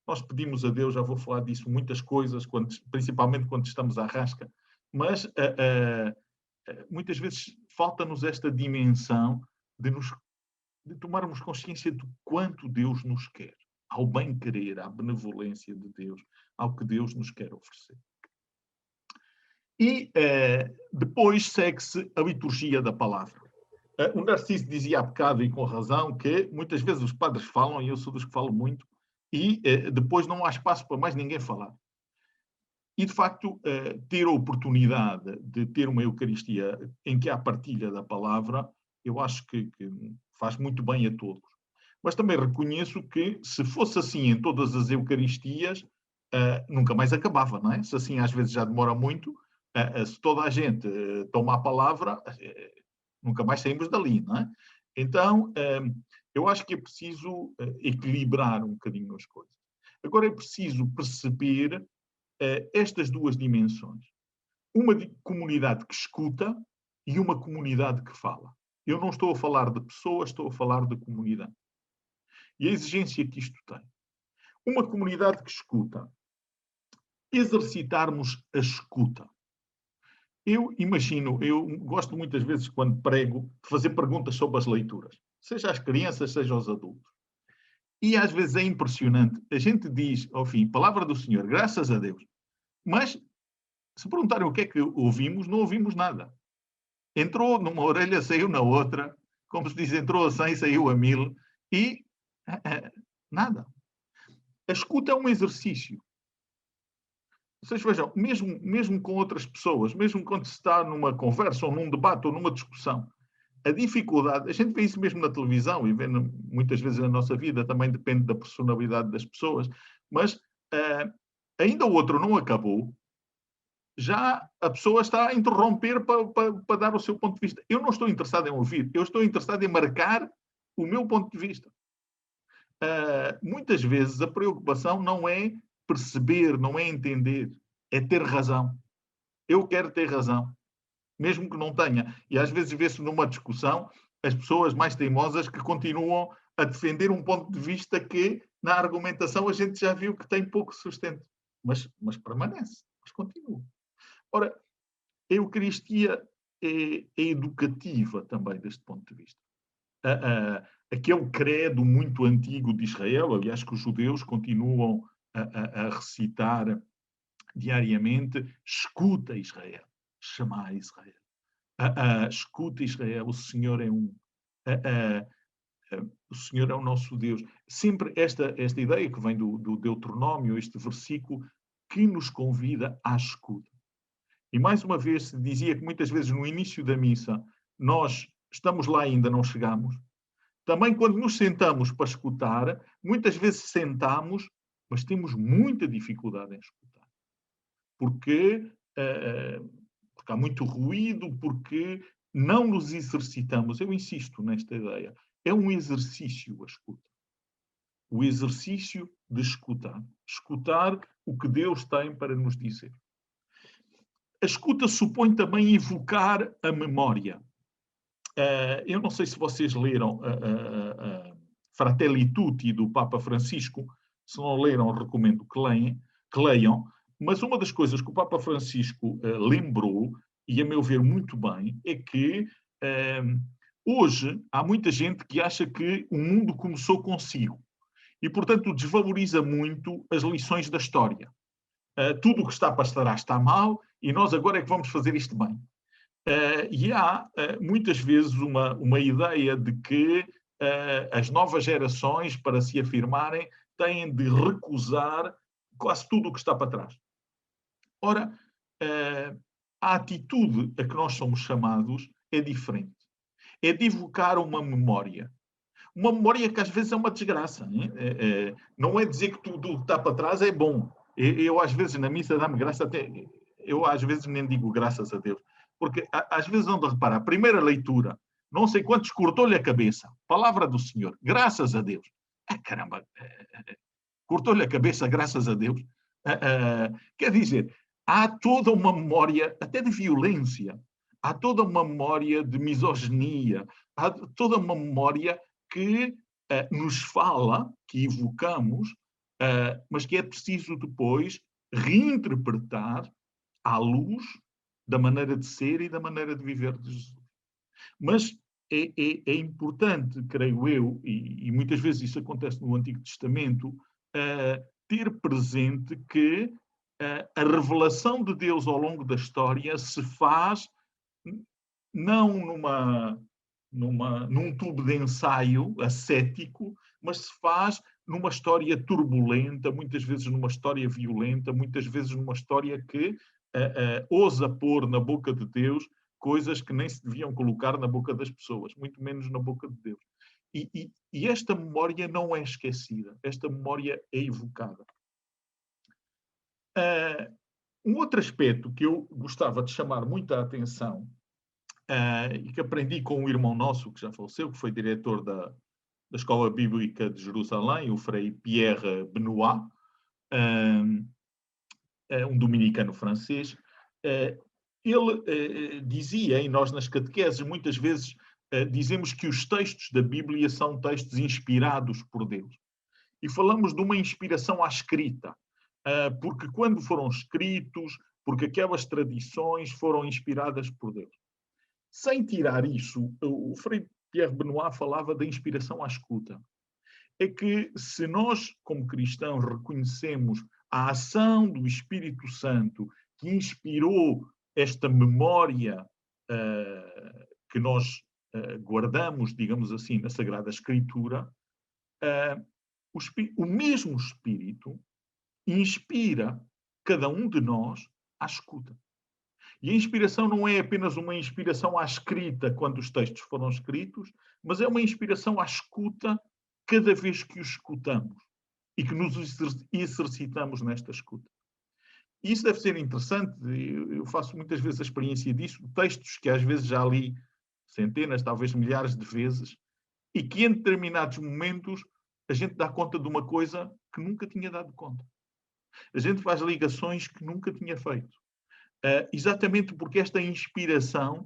nós pedimos a Deus, já vou falar disso, muitas coisas, principalmente quando estamos à rasca, mas muitas vezes falta-nos esta dimensão de tomarmos consciência do quanto Deus nos quer, ao bem querer, à benevolência de Deus, ao que Deus nos quer oferecer. E depois segue-se a liturgia da palavra. O Narciso dizia há bocado, e com razão, que muitas vezes os padres falam, e eu sou dos que falo muito, e depois não há espaço para mais ninguém falar. E, de facto, ter a oportunidade de ter uma Eucaristia em que há partilha da palavra, eu acho que faz muito bem a todos. Mas também reconheço que, se fosse assim em todas as Eucaristias, nunca mais acabava, não é? Se assim às vezes já demora muito, se toda a gente toma a palavra, nunca mais saímos dali, não é? Então, eu acho que é preciso equilibrar um bocadinho as coisas. Agora é preciso perceber estas duas dimensões. Uma comunidade que escuta e uma comunidade que fala. Eu não estou a falar de pessoas, estou a falar de comunidade. E a exigência que isto tem. Uma comunidade que escuta. Exercitarmos a escuta. Eu imagino, eu gosto muitas vezes, quando prego, de fazer perguntas sobre as leituras. Seja às crianças, seja aos adultos. E às vezes é impressionante. A gente diz, ao fim, palavra do Senhor, graças a Deus. Mas, se perguntarem o que é que ouvimos, não ouvimos nada. Entrou numa orelha, saiu na outra. Como se diz, entrou a 100, saiu a 1000. E nada. A escuta é um exercício. Vocês vejam, mesmo com outras pessoas, mesmo quando se está numa conversa, ou num debate, ou numa discussão, a dificuldade, a gente vê isso mesmo na televisão e vê muitas vezes na nossa vida, também depende da personalidade das pessoas, mas ainda o outro não acabou, já a pessoa está a interromper para dar o seu ponto de vista. Eu não estou interessado em ouvir, eu estou interessado em marcar o meu ponto de vista. Muitas vezes a preocupação não é perceber, não é entender, é ter razão. Eu quero ter razão, mesmo que não tenha. E às vezes vê-se numa discussão as pessoas mais teimosas que continuam a defender um ponto de vista que, na argumentação, a gente já viu que tem pouco sustento. Mas permanece, mas continua. Ora, a Eucaristia é educativa também deste ponto de vista. Aquele credo muito antigo de Israel, aliás, que os judeus continuam a recitar diariamente, escuta Israel, chama Israel. Escuta Israel, o Senhor é um. O Senhor é o nosso Deus. Sempre esta ideia que vem do Deuteronômio, este versículo, que nos convida à escuta. E mais uma vez se dizia que muitas vezes no início da missa nós estamos lá e ainda não chegamos. Também quando nos sentamos para escutar, muitas vezes sentamos, mas temos muita dificuldade em escutar. Porque há muito ruído, porque não nos exercitamos. Eu insisto nesta ideia. É um exercício a escuta. O exercício de escutar. Escutar o que Deus tem para nos dizer. A escuta supõe também evocar a memória. Eu não sei se vocês leram Fratelli Tutti, do Papa Francisco. Se não leram, recomendo que leiam. Mas uma das coisas que o Papa Francisco lembrou, e a meu ver muito bem, é que hoje há muita gente que acha que o mundo começou consigo. E, portanto, desvaloriza muito as lições da história. Tudo o que está para trás está mal e nós agora é que vamos fazer isto bem. E há muitas vezes uma ideia de que as novas gerações, para se afirmarem, têm de recusar quase tudo o que está para trás. Ora, a atitude a que nós somos chamados é diferente. É de evocar uma memória. Uma memória que às vezes é uma desgraça. Não é dizer que tudo o que está para trás é bom. Eu às vezes na missa dá-me graça até... Eu às vezes nem digo graças a Deus. Porque às vezes não de reparar. A primeira leitura, não sei quantos cortou-lhe a cabeça. Palavra do Senhor. Graças a Deus. Caramba. Cortou-lhe a cabeça, graças a Deus. Quer dizer, há toda uma memória, até de violência. Há toda uma memória de misoginia. Há toda uma memória que nos fala, que evocamos, mas que é preciso depois reinterpretar à luz da maneira de ser e da maneira de viver de Jesus. Mas é importante, creio eu, e muitas vezes isso acontece no Antigo Testamento, ter presente que a revelação de Deus ao longo da história se faz não num tubo de ensaio ascético, mas se faz numa história turbulenta, muitas vezes numa história violenta, muitas vezes numa história que ousa pôr na boca de Deus coisas que nem se deviam colocar na boca das pessoas, muito menos na boca de Deus. E esta memória não é esquecida, esta memória é evocada. Um outro aspecto que eu gostava de chamar muita atenção e que aprendi com um irmão nosso que já faleceu, que foi diretor da Escola Bíblica de Jerusalém, o Frei Pierre Benoit, um dominicano francês. Ele dizia, e nós nas catequeses muitas vezes dizemos que os textos da Bíblia são textos inspirados por Deus. E falamos de uma inspiração à escrita, porque quando foram escritos, porque aquelas tradições foram inspiradas por Deus. Sem tirar isso, o Frei Pierre Benoit falava da inspiração à escuta. É que se nós, como cristãos, reconhecemos a ação do Espírito Santo que inspirou esta memória que nós guardamos, digamos assim, na Sagrada Escritura, o mesmo Espírito inspira cada um de nós à escuta. E a inspiração não é apenas uma inspiração à escrita quando os textos foram escritos, mas é uma inspiração à escuta cada vez que os escutamos e que nos exercitamos nesta escuta. E isso deve ser interessante, eu faço muitas vezes a experiência disso, textos que às vezes já li centenas, talvez milhares de vezes, e que em determinados momentos a gente dá conta de uma coisa que nunca tinha dado conta. A gente faz ligações que nunca tinha feito. Exatamente porque esta inspiração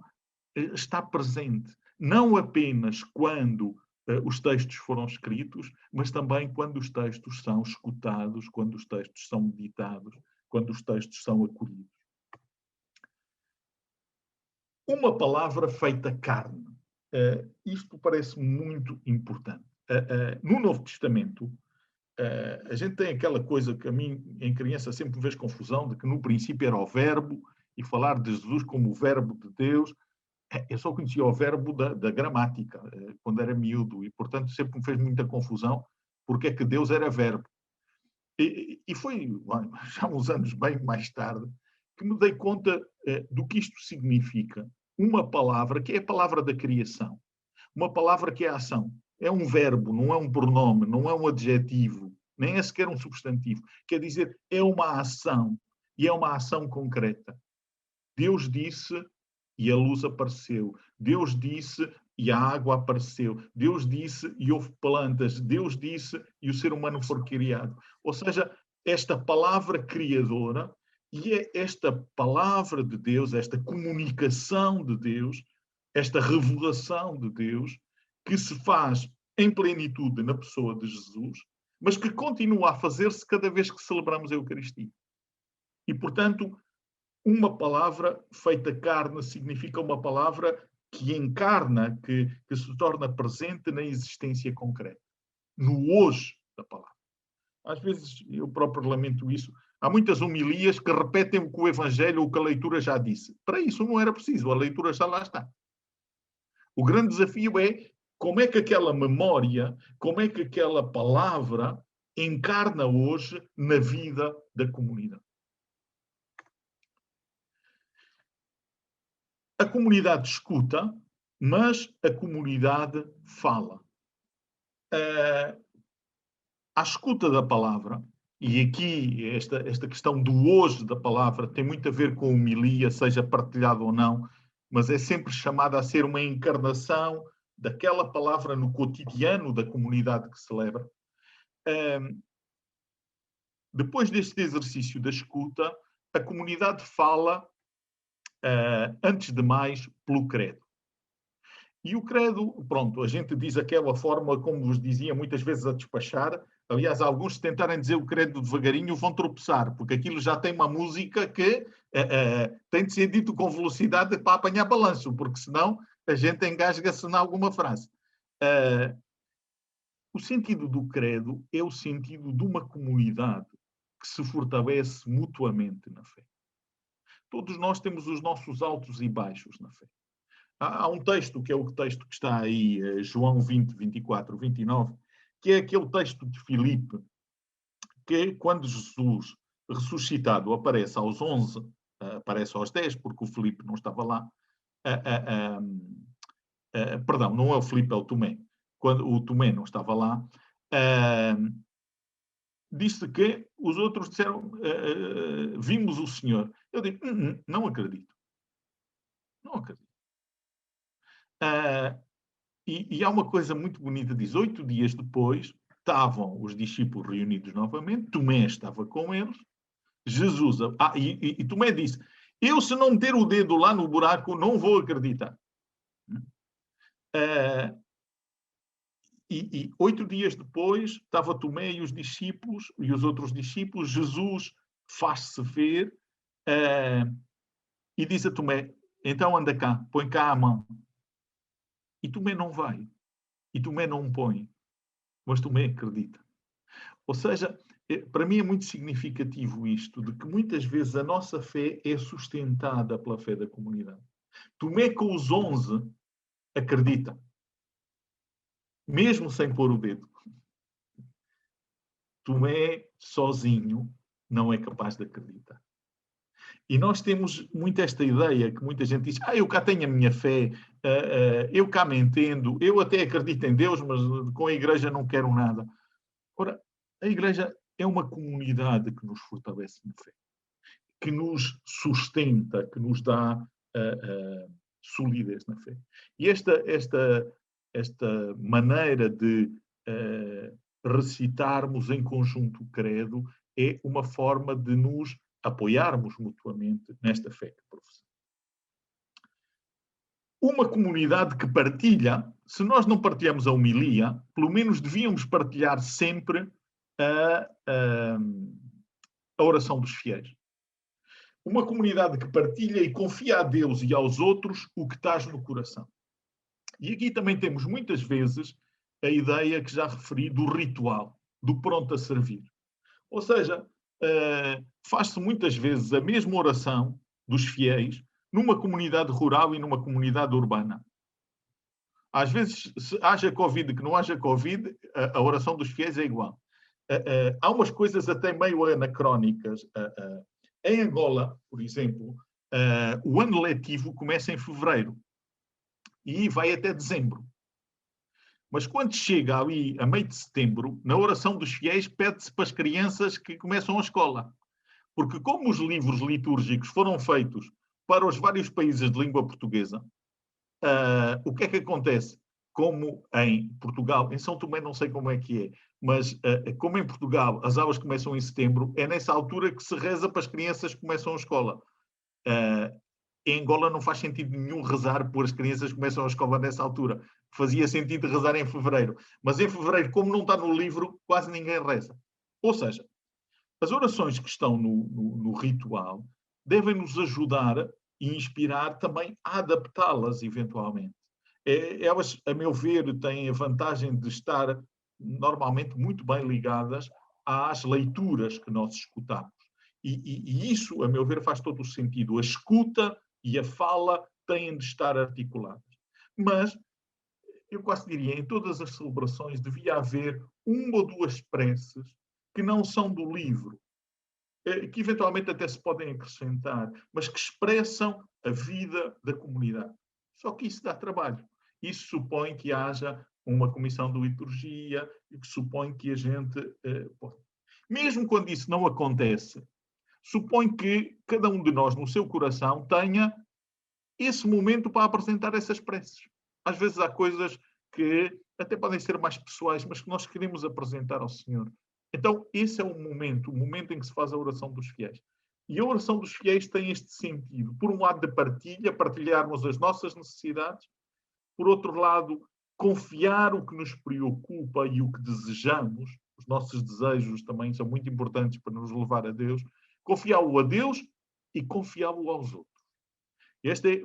está presente, não apenas quando os textos foram escritos, mas também quando os textos são escutados, quando os textos são meditados, quando os textos são acolhidos. Uma palavra feita carne. Isto parece muito importante. No Novo Testamento, a gente tem aquela coisa que a mim, em criança, sempre me fez confusão, de que no princípio era o verbo, e falar de Jesus como o verbo de Deus. Eu só conhecia o verbo da gramática, quando era miúdo, e, portanto, sempre me fez muita confusão porque é que Deus era verbo. E foi já uns anos bem mais tarde que me dei conta do que isto significa. Uma palavra que é a palavra da criação, uma palavra que é ação. É um verbo, não é um pronome, não é um adjetivo, nem é sequer um substantivo. Quer dizer, é uma ação, e é uma ação concreta. Deus disse e a luz apareceu. Deus disse e a água apareceu. Deus disse e houve plantas. Deus disse e o ser humano foi criado. Ou seja, esta palavra criadora, e é esta palavra de Deus, esta comunicação de Deus, esta revelação de Deus, que se faz em plenitude na pessoa de Jesus, mas que continua a fazer-se cada vez que celebramos a Eucaristia. E, portanto, uma palavra feita carne significa uma palavra que encarna, que se torna presente na existência concreta, no hoje da palavra. Às vezes, eu próprio lamento isso, há muitas homilias que repetem o que o Evangelho ou o que a leitura já disse. Para isso não era preciso, a leitura já lá está. O grande desafio é como é que aquela memória, como é que aquela palavra encarna hoje na vida da comunidade. A comunidade escuta, mas a comunidade fala. À escuta da palavra, e aqui esta questão do hoje da palavra tem muito a ver com homilia, seja partilhada ou não, mas é sempre chamada a ser uma encarnação daquela palavra no cotidiano da comunidade que celebra. Depois deste exercício da escuta, a comunidade fala, antes de mais, pelo credo. E o credo, pronto, a gente diz aquela forma, como vos dizia, muitas vezes a despachar. Aliás, alguns, se tentarem dizer o credo devagarinho, vão tropeçar, porque aquilo já tem uma música que tem de ser dito com velocidade para apanhar balanço, porque senão a gente engasga-se em alguma frase. O sentido do credo é o sentido de uma comunidade que se fortalece mutuamente na fé. Todos nós temos os nossos altos e baixos na fé. Há um texto, que é o texto que está aí, João 20, 24, 29, que é aquele texto de Filipe, que quando Jesus, ressuscitado, aparece aos 11, aparece aos 10, porque o Filipe não estava lá, perdão, não é o Filipe, é o Tomé. Quando o Tomé não estava lá, disse que os outros disseram, vimos o Senhor. Eu digo, não acredito. Não acredito. E há uma coisa muito bonita, diz, 8 dias depois, estavam os discípulos reunidos novamente, Tomé estava com eles, Jesus... e Tomé disse, eu se não meter o dedo lá no buraco, não vou acreditar. E 8 dias depois, estava Tomé e os discípulos, e os outros discípulos, Jesus faz-se ver, e diz a Tomé, então anda cá, põe cá a mão. E Tomé não vai. E Tomé não põe. Mas Tomé acredita. Ou seja, para mim é muito significativo isto, de que muitas vezes a nossa fé é sustentada pela fé da comunidade. Tomé com os 11 acredita. Mesmo sem pôr o dedo. Tomé sozinho não é capaz de acreditar. E nós temos muito esta ideia, que muita gente diz, eu cá tenho a minha fé, eu cá me entendo, eu até acredito em Deus, mas com a igreja não quero nada. Ora, a igreja é uma comunidade que nos fortalece na fé, que nos sustenta, que nos dá solidez na fé. E esta maneira de recitarmos em conjunto o credo é uma forma de nos apoiarmos mutuamente nesta fé que professamos. Uma comunidade que partilha, se nós não partilhamos a homilia, pelo menos devíamos partilhar sempre a oração dos fiéis. Uma comunidade que partilha e confia a Deus e aos outros o que estás no coração. E aqui também temos muitas vezes a ideia que já referi do ritual, do pronto a servir. Ou seja, faz-se muitas vezes a mesma oração dos fiéis numa comunidade rural e numa comunidade urbana. Às vezes, se haja Covid, que não haja Covid, a oração dos fiéis é igual. Há umas coisas até meio anacrónicas. Em Angola, por exemplo, o ano letivo começa em fevereiro e vai até dezembro. Mas quando chega ali a meio de setembro, na oração dos fiéis, pede-se para as crianças que começam a escola. Porque como os livros litúrgicos foram feitos para os vários países de língua portuguesa, o que é que acontece? Como em Portugal, em São Tomé não sei como é que é, mas como em Portugal as aulas começam em setembro, é nessa altura que se reza para as crianças que começam a escola. Em Angola não faz sentido nenhum rezar por as crianças que começam a escola nessa altura. Fazia sentido rezar em fevereiro. Mas em fevereiro, como não está no livro, quase ninguém reza. Ou seja, as orações que estão no ritual devem nos ajudar e inspirar também a adaptá-las eventualmente. Elas, a meu ver, têm a vantagem de estar normalmente muito bem ligadas às leituras que nós escutamos. E isso, a meu ver, faz todo o sentido. A escuta e a fala têm de estar articuladas. Mas, eu quase diria, em todas as celebrações devia haver uma ou duas preces que não são do livro, que eventualmente até se podem acrescentar, mas que expressam a vida da comunidade. Só que isso dá trabalho. Isso supõe que haja uma comissão de liturgia e que supõe que a gente... Mesmo quando isso não acontece, supõe que cada um de nós, no seu coração, tenha esse momento para apresentar essas preces. Às vezes há coisas que até podem ser mais pessoais, mas que nós queremos apresentar ao Senhor. Então, esse é o momento em que se faz a oração dos fiéis. E a oração dos fiéis tem este sentido. Por um lado, de partilha, partilharmos as nossas necessidades. Por outro lado, confiar o que nos preocupa e o que desejamos. Os nossos desejos também são muito importantes para nos levar a Deus. Confiá-lo a Deus e confiá-lo aos outros.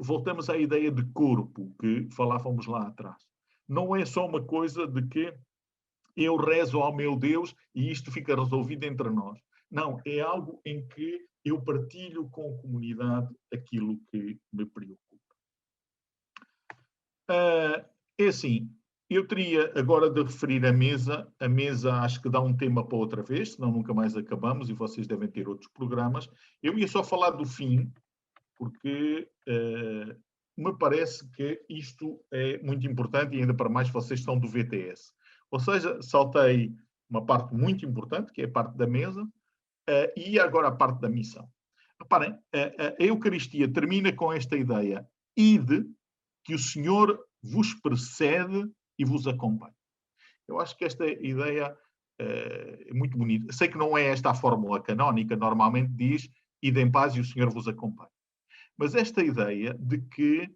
Voltamos à ideia de corpo que falávamos lá atrás. Não é só uma coisa de que eu rezo ao meu Deus e isto fica resolvido entre nós. Não, é algo em que eu partilho com a comunidade aquilo que me preocupa. É assim, eu teria agora de referir a mesa. A mesa acho que dá um tema para outra vez, senão nunca mais acabamos e vocês devem ter outros programas. Eu ia só falar do fim, porque me parece que isto é muito importante e ainda para mais vocês estão do VTS. Ou seja, saltei uma parte muito importante, que é a parte da mesa, e agora a parte da missão. Reparem, a Eucaristia termina com esta ideia: ide, que o Senhor vos precede e vos acompanha. Eu acho que esta ideia é muito bonita. Sei que não é esta a fórmula canónica, normalmente diz: ide em paz e o Senhor vos acompanha. Mas esta ideia de que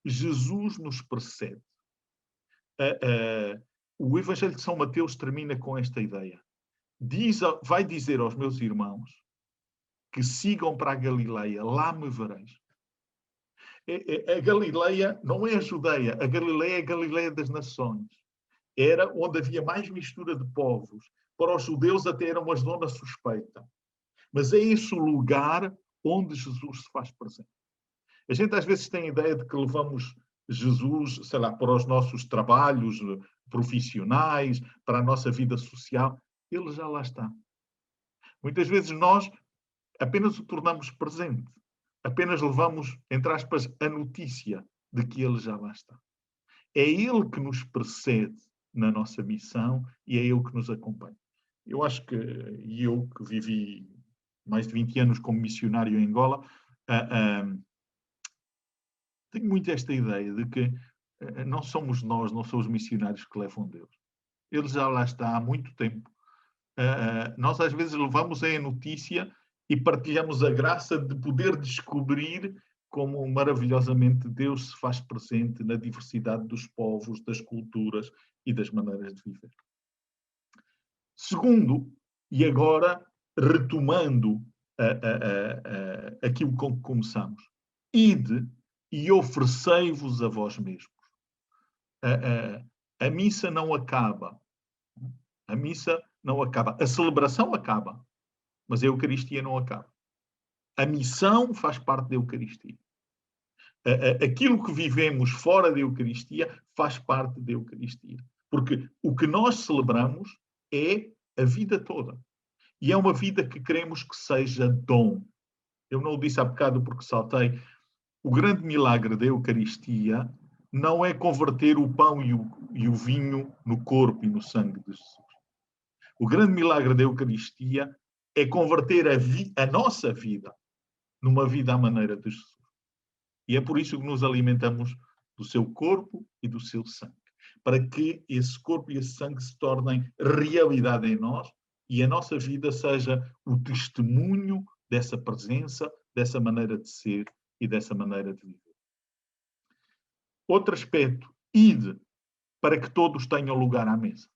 Jesus nos precede. O Evangelho de São Mateus termina com esta ideia. Vai dizer aos meus irmãos que sigam para a Galileia, lá me vereis. A Galileia não é a Judeia, a Galileia é a Galileia das nações. Era onde havia mais mistura de povos. Para os judeus até era uma zona suspeita. Mas é esse o lugar onde Jesus se faz presente. A gente às vezes tem a ideia de que levamos Jesus, sei lá, para os nossos trabalhos profissionais, para a nossa vida social. Ele já lá está. Muitas vezes nós apenas o tornamos presente. apenas levamos, entre aspas, a notícia de que Ele já lá está. É Ele que nos precede na nossa missão e é Ele que nos acompanha. Eu acho que, e eu que vivi mais de 20 anos como missionário em Angola, tenho muito esta ideia de que não somos nós, não são os missionários que levam Deus. Ele já lá está há muito tempo. Nós às vezes levamos a notícia e partilhamos a graça de poder descobrir como maravilhosamente Deus se faz presente na diversidade dos povos, das culturas e das maneiras de viver. Segundo, e agora retomando aquilo com que começamos, ide e oferecei-vos a vós mesmos. A missa não acaba. A missa não acaba. A celebração acaba, mas a Eucaristia não acaba. A missão faz parte da Eucaristia. Aquilo que vivemos fora da Eucaristia faz parte da Eucaristia. Porque o que nós celebramos é a vida toda. E é uma vida que queremos que seja dom. Eu não o disse há bocado porque saltei. O grande milagre da Eucaristia não é converter o pão e o vinho no corpo e no sangue de Jesus. O grande milagre da Eucaristia é converter a nossa vida numa vida à maneira de Jesus. E é por isso que nos alimentamos do seu corpo e do seu sangue. Para que esse corpo e esse sangue se tornem realidade em nós e a nossa vida seja o testemunho dessa presença, dessa maneira de ser e dessa maneira de viver. Outro aspecto, ide para que todos tenham lugar à mesa.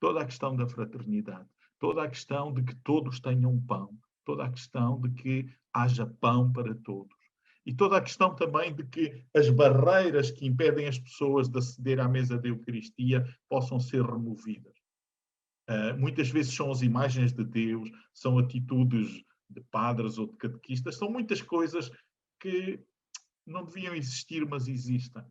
Toda a questão da fraternidade, toda a questão de que todos tenham pão, toda a questão de que haja pão para todos. E toda a questão também de que as barreiras que impedem as pessoas de aceder à mesa da Eucaristia possam ser removidas. Muitas vezes são as imagens de Deus, são atitudes de padres ou de catequistas, são muitas coisas que não deviam existir, mas existem.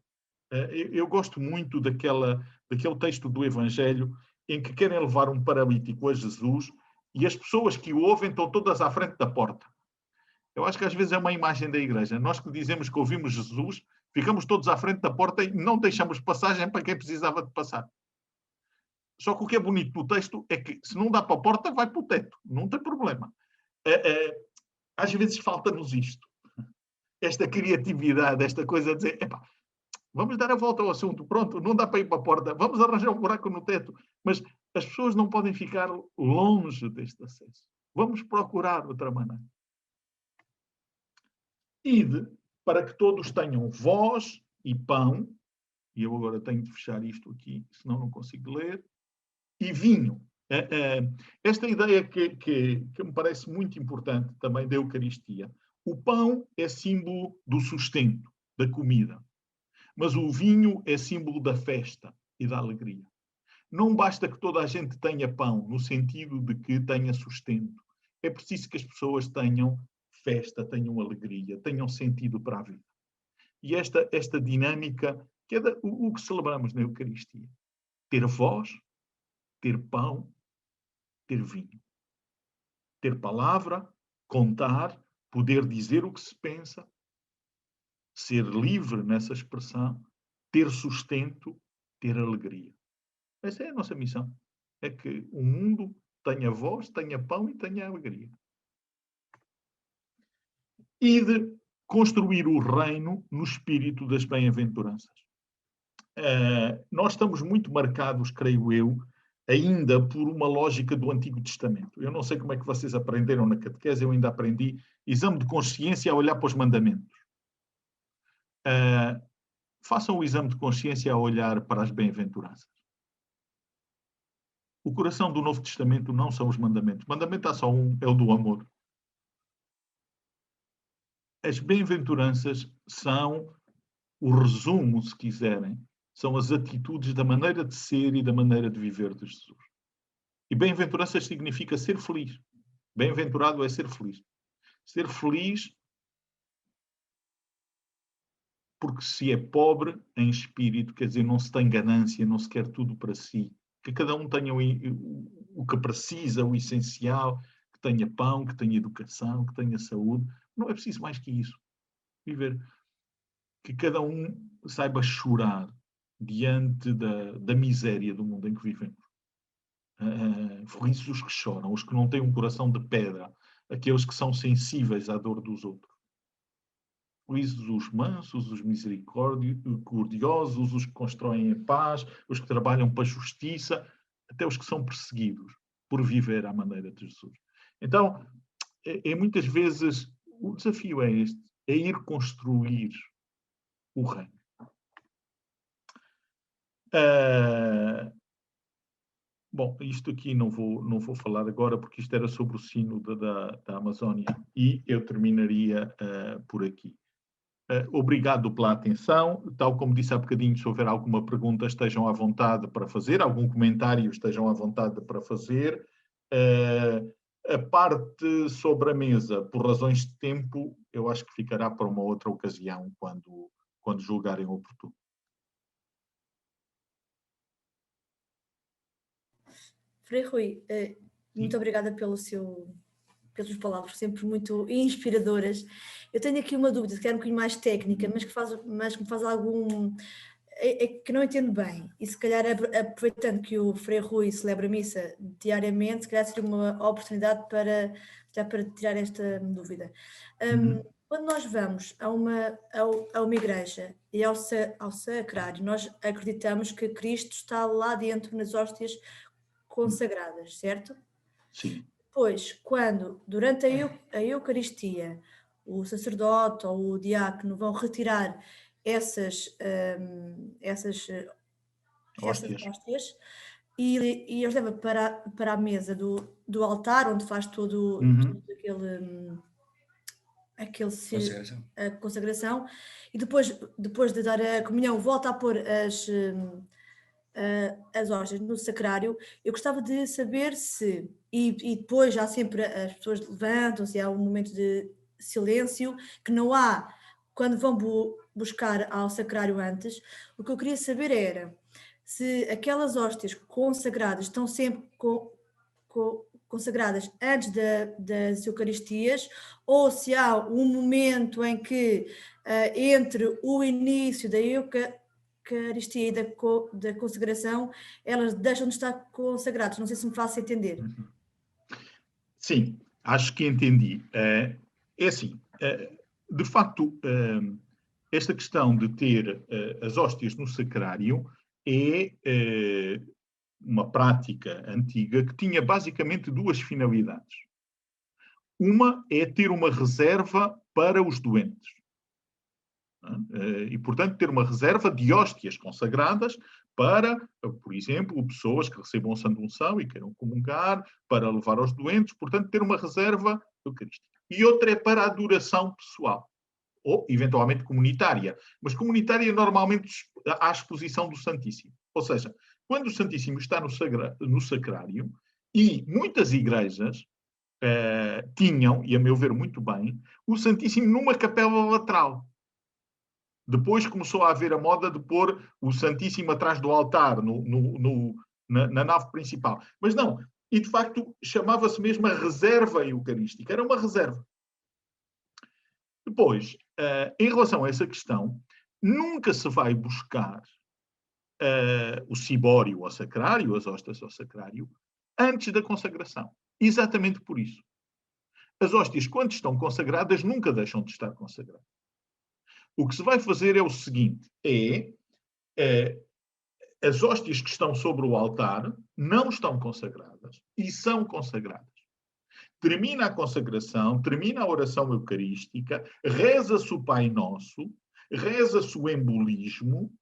Eu gosto muito daquele texto do Evangelho em que querem levar um paralítico a Jesus e as pessoas que o ouvem estão todas à frente da porta. Eu acho que às vezes é uma imagem da igreja. Nós que dizemos que ouvimos Jesus, ficamos todos à frente da porta e não deixamos passagem para quem precisava de passar. Só que o que é bonito do texto é que se não dá para a porta, vai para o teto. Não tem problema. Às vezes falta-nos isto. Esta criatividade, esta coisa de dizer, epá, vamos dar a volta ao assunto, pronto, não dá para ir para a porta, vamos arranjar um buraco no teto. Mas as pessoas não podem ficar longe deste acesso. Vamos procurar outra maneira. Ide para que todos tenham voz e pão, e eu agora tenho de fechar isto aqui, senão não consigo ler, e vinho. Esta ideia que me parece muito importante também da Eucaristia. O pão é símbolo do sustento, da comida. Mas o vinho é símbolo da festa e da alegria. Não basta que toda a gente tenha pão, no sentido de que tenha sustento. É preciso que as pessoas tenham festa, tenham alegria, tenham sentido para a vida. E esta dinâmica, que é o que celebramos na Eucaristia. Ter voz, ter pão, ter vinho. Ter palavra, contar, poder dizer o que se pensa, ser livre nessa expressão, ter sustento, ter alegria. Essa é a nossa missão. É que o mundo tenha voz, tenha pão e tenha alegria. E de construir o reino no espírito das bem-aventuranças. Nós estamos muito marcados, creio eu, ainda por uma lógica do Antigo Testamento. Eu não sei como é que vocês aprenderam na catequese, eu ainda aprendi exame de consciência a olhar para os mandamentos. Façam o exame de consciência a olhar para as bem-aventuranças. O coração do Novo Testamento não são os mandamentos. O mandamento há só um, é o do amor. As bem-aventuranças são o resumo, se quiserem, são as atitudes da maneira de ser e da maneira de viver de Jesus. E bem-aventuranças significa ser feliz. Bem-aventurado é ser feliz. Ser feliz porque se é pobre em espírito, quer dizer, não se tem ganância, não se quer tudo para si. Que cada um tenha o que precisa, o essencial, que tenha pão, que tenha educação, que tenha saúde, Não é preciso mais que isso. Viver. Que cada um saiba chorar diante da miséria do mundo em que vivemos. Felizes os que choram, os que não têm um coração de pedra, aqueles que são sensíveis à dor dos outros. Felizes os mansos, os misericordiosos, os que constroem a paz, os que trabalham para a justiça, até os que são perseguidos por viver à maneira de Jesus. Então, muitas vezes, o desafio é este, é ir construir o reino. Bom, isto aqui não vou falar agora, porque isto era sobre o sino da Amazónia, e eu terminaria por aqui. Obrigado pela atenção. Tal como disse há bocadinho, se houver alguma pergunta, estejam à vontade para fazer, algum comentário, estejam à vontade para fazer. A parte sobre a mesa, por razões de tempo, eu acho que ficará para uma outra ocasião, quando julgarem oportuno. Frei Rui, muito obrigada pelas palavras, sempre muito inspiradoras. Eu tenho aqui uma dúvida, que é um bocadinho mais técnica, mas que me faz algum... que não entendo bem. E se calhar, aproveitando que o Frei Rui celebra a missa diariamente, se calhar seria uma oportunidade para tirar esta dúvida. Quando nós vamos a uma igreja e ao sacrário, nós acreditamos que Cristo está lá dentro nas hóstias consagradas, certo? Sim. Pois, quando, durante a Eucaristia, o sacerdote ou o diácono vão retirar essas hóstias e eles levam para a mesa do altar, onde faz todo a consagração, e depois de dar a comunhão, volta a pôr as hóstias no sacrário. Eu gostava de saber se, e depois já sempre as pessoas levantam-se, há um momento de silêncio, que não há, quando vão buscar ao sacrário antes. O que eu queria saber era se aquelas hóstias consagradas estão sempre consagradas antes das Eucaristias, ou se há um momento em que entre o início da Eucaristia e da consagração, elas deixam de estar consagradas. Não sei se me faço entender. Sim, acho que entendi. É assim, de facto, esta questão de ter as hóstias no sacrário é uma prática antiga que tinha basicamente duas finalidades. Uma é ter uma reserva para os doentes. E, portanto, ter uma reserva de hóstias consagradas para, por exemplo, pessoas que recebam a Santa Unção e queiram comungar, para levar aos doentes, portanto, ter uma reserva eucarística. E outra é para a adoração pessoal, ou eventualmente comunitária, mas comunitária normalmente à exposição do Santíssimo. Ou seja, quando o Santíssimo está no sacrário, e muitas igrejas tinham, e a meu ver muito bem, o Santíssimo numa capela lateral. Depois começou a haver a moda de pôr o Santíssimo atrás do altar, na nave principal. Mas não, e de facto chamava-se mesmo a reserva eucarística, era uma reserva. Depois, em relação a essa questão, nunca se vai buscar o cibório ao sacrário, as hóstias ao sacrário, antes da consagração. Exatamente por isso. As hóstias, quando estão consagradas, nunca deixam de estar consagradas. O que se vai fazer é o seguinte, as hóstias que estão sobre o altar não estão consagradas e são consagradas. Termina a consagração, termina a oração eucarística, reza-se o Pai Nosso, reza-se o embolismo,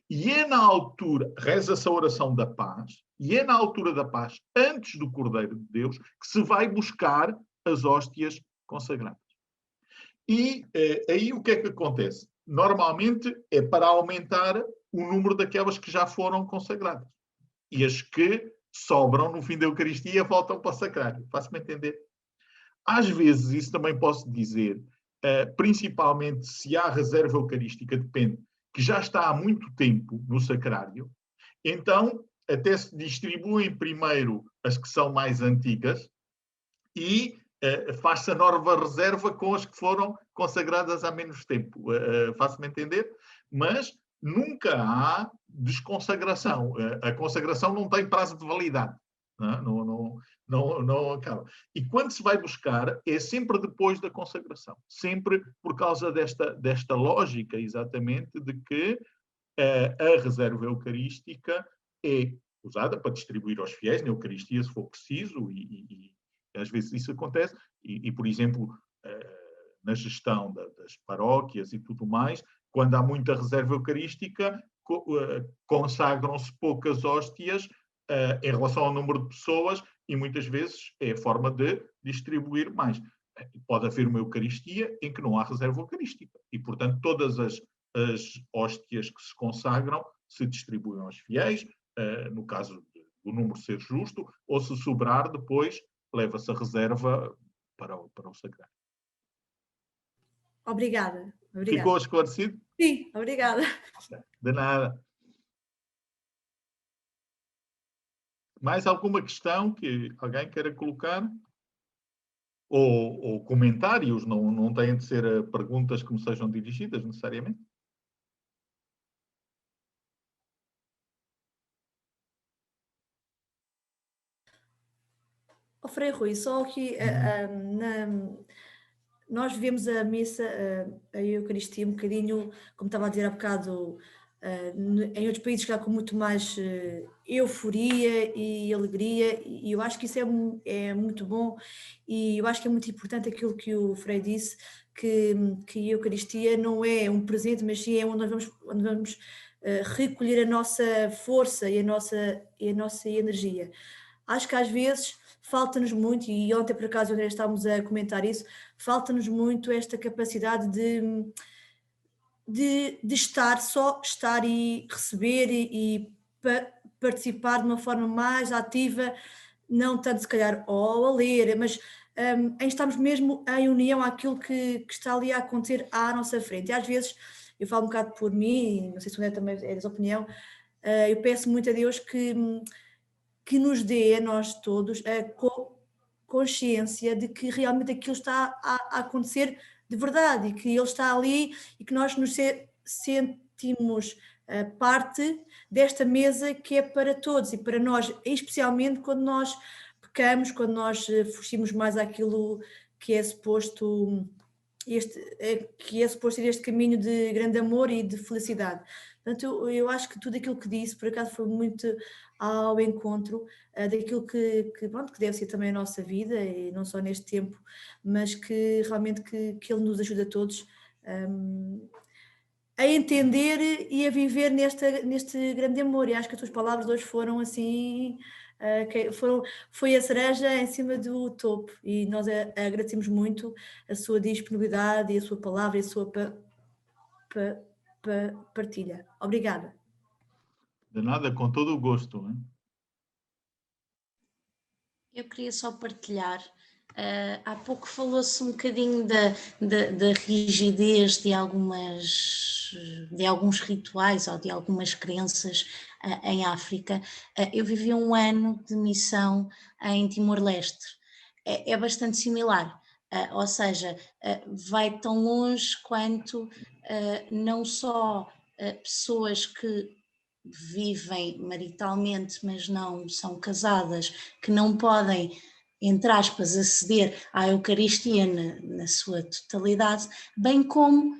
e é na altura, reza-se a oração da paz, e é na altura da paz, antes do Cordeiro de Deus, que se vai buscar as hóstias consagradas. E aí o que é que acontece? Normalmente é para aumentar o número daquelas que já foram consagradas. E as que sobram no fim da Eucaristia voltam para o sacrário. Faço-me entender? Às vezes, isso também posso dizer, principalmente se há reserva eucarística, depende, que já está há muito tempo no sacrário, então até se distribuem primeiro as que são mais antigas e faz-se a nova reserva com as que foram consagradas há menos tempo. Faço-me entender? Mas nunca há desconsagração. A consagração não tem prazo de validade. Não acaba. E quando se vai buscar, é sempre depois da consagração. Sempre por causa desta lógica, exatamente, de que a reserva eucarística é usada para distribuir aos fiéis na Eucaristia, se for preciso, e às vezes isso acontece, por exemplo, na gestão das paróquias e tudo mais, quando há muita reserva eucarística, consagram-se poucas hóstias em relação ao número de pessoas e muitas vezes é a forma de distribuir mais. Pode haver uma Eucaristia em que não há reserva eucarística e, portanto, todas as hóstias que se consagram se distribuem aos fiéis, no caso do número ser justo, ou se sobrar, depois leva-se a reserva para o sacrário. Obrigada. Ficou esclarecido? Sim, obrigada. De nada. Mais alguma questão que alguém queira colocar? Ou comentários, não têm de ser perguntas que me sejam dirigidas necessariamente? Frei Rui, só aqui nós vivemos a missa, a Eucaristia um bocadinho, como estava a dizer há bocado, em outros países que há com muito mais euforia e alegria, e eu acho que isso é muito bom, e eu acho que é muito importante aquilo que o Frei disse, que a Eucaristia não é um presente, mas sim é onde nós vamos recolher a nossa força e a nossa energia. Acho que às vezes falta-nos muito, e ontem por acaso André estávamos a comentar isso, falta-nos muito esta capacidade de só estar e receber e participar de uma forma mais ativa, não tanto se calhar ou a ler, mas em estarmos mesmo em união àquilo que está ali a acontecer à nossa frente. E às vezes, eu falo um bocado por mim, não sei se o André também é dessa opinião, eu peço muito a Deus que nos dê a nós todos a consciência de que realmente aquilo está a acontecer de verdade e que Ele está ali e que nós nos sentimos parte desta mesa que é para todos e para nós, especialmente quando nós pecamos, quando nós fugimos mais àquilo que é suposto ir este caminho de grande amor e de felicidade. Portanto, eu acho que tudo aquilo que disse, por acaso, foi muito ao encontro daquilo que deve ser também a nossa vida, e não só neste tempo, mas que realmente que Ele nos ajuda a todos a entender e a viver neste grande amor. E acho que as tuas palavras hoje foram assim... foi a cereja em cima do topo, e nós agradecemos muito a sua disponibilidade e a sua palavra e a sua partilha. Obrigada. De nada, com todo o gosto. Né? Eu queria só partilhar. Há pouco falou-se um bocadinho da rigidez de alguns rituais ou de algumas crenças em África. Eu vivi um ano de missão em Timor-Leste. É bastante similar, ou seja, vai tão longe quanto não só pessoas que vivem maritalmente, mas não são casadas, que não podem, entre aspas, aceder à Eucaristia na sua totalidade, bem como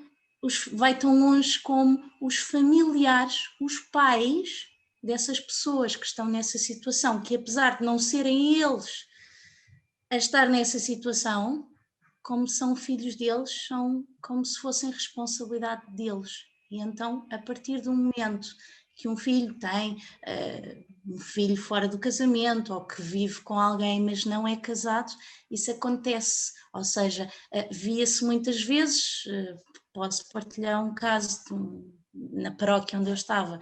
vai tão longe como os familiares, os pais dessas pessoas que estão nessa situação, que apesar de não serem eles a estar nessa situação, como são filhos deles, são como se fossem responsabilidade deles. E então, a partir do momento que um filho tem um filho fora do casamento ou que vive com alguém mas não é casado, isso acontece, ou seja, via-se muitas vezes, posso partilhar um caso na paróquia onde eu estava,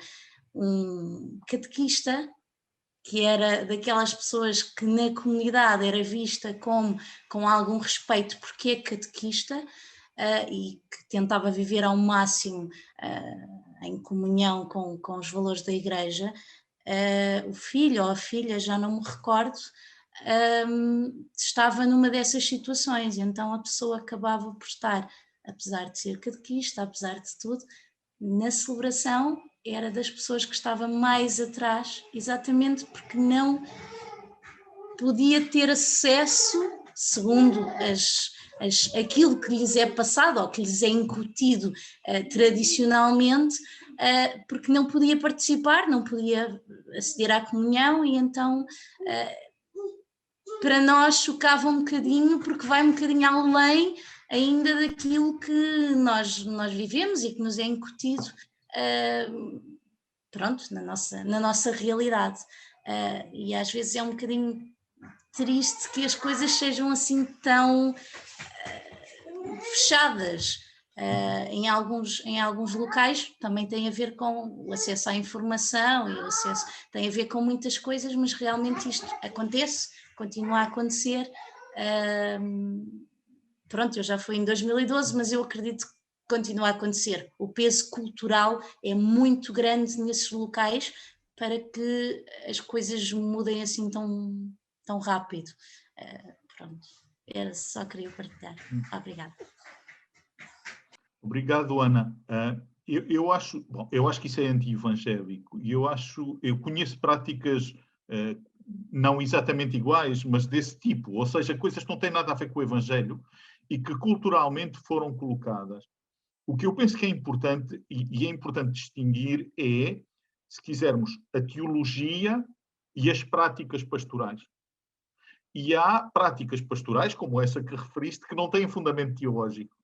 um catequista que era daquelas pessoas que na comunidade era vista com algum respeito porque é catequista, e que tentava viver ao máximo em comunhão com os valores da Igreja. O filho ou a filha, já não me recordo, estava numa dessas situações, então a pessoa acabava por estar, apesar de ser catequista, apesar de tudo, na celebração era das pessoas que estava mais atrás, exatamente porque não podia ter acesso, segundo aquilo que lhes é passado ou que lhes é incutido tradicionalmente, porque não podia participar, não podia aceder à comunhão, e então para nós chocava um bocadinho, porque vai um bocadinho além ainda daquilo que nós vivemos e que nos é incutido, pronto, na nossa realidade. E às vezes é um bocadinho triste que as coisas sejam assim tão fechadas. Em alguns locais também tem a ver com o acesso à informação e o acesso, tem a ver com muitas coisas, mas realmente isto acontece, continua a acontecer. Pronto, eu já fui em 2012, mas eu acredito que continua a acontecer. O peso cultural é muito grande nesses locais para que as coisas mudem assim tão rápido. Pronto, só queria partilhar. Obrigada. Obrigado, Ana. Eu acho que isso é anti-evangélico, e eu conheço práticas não exatamente iguais, mas desse tipo, ou seja, coisas que não têm nada a ver com o Evangelho e que culturalmente foram colocadas. O que eu penso que é importante, e é importante distinguir, é, se quisermos, a teologia e as práticas pastorais. E há práticas pastorais, como essa que referiste, que não têm fundamento teológico.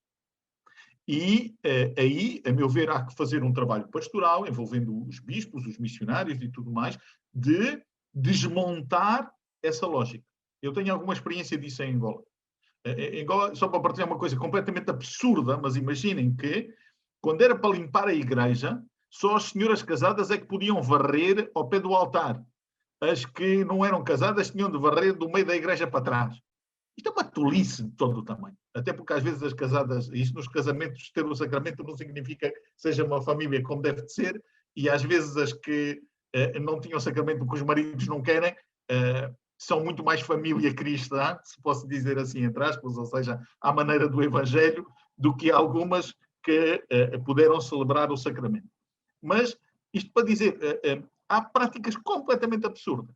E aí, a meu ver, há que fazer um trabalho pastoral, envolvendo os bispos, os missionários e tudo mais, de desmontar essa lógica. Eu tenho alguma experiência disso em Angola. Em Angola, só para partilhar uma coisa completamente absurda, mas imaginem que, quando era para limpar a igreja, só as senhoras casadas é que podiam varrer ao pé do altar. As que não eram casadas tinham de varrer do meio da igreja para trás. Isto é uma tolice de todo o tamanho. Até porque às vezes as casadas, isto nos casamentos, ter o sacramento não significa que seja uma família como deve de ser, e às vezes as que não tinham sacramento porque os maridos não querem, são muito mais família cristã, se posso dizer assim, entre aspas, ou seja, à maneira do Evangelho, do que algumas que puderam celebrar o sacramento. Mas, isto para dizer, há práticas completamente absurdas.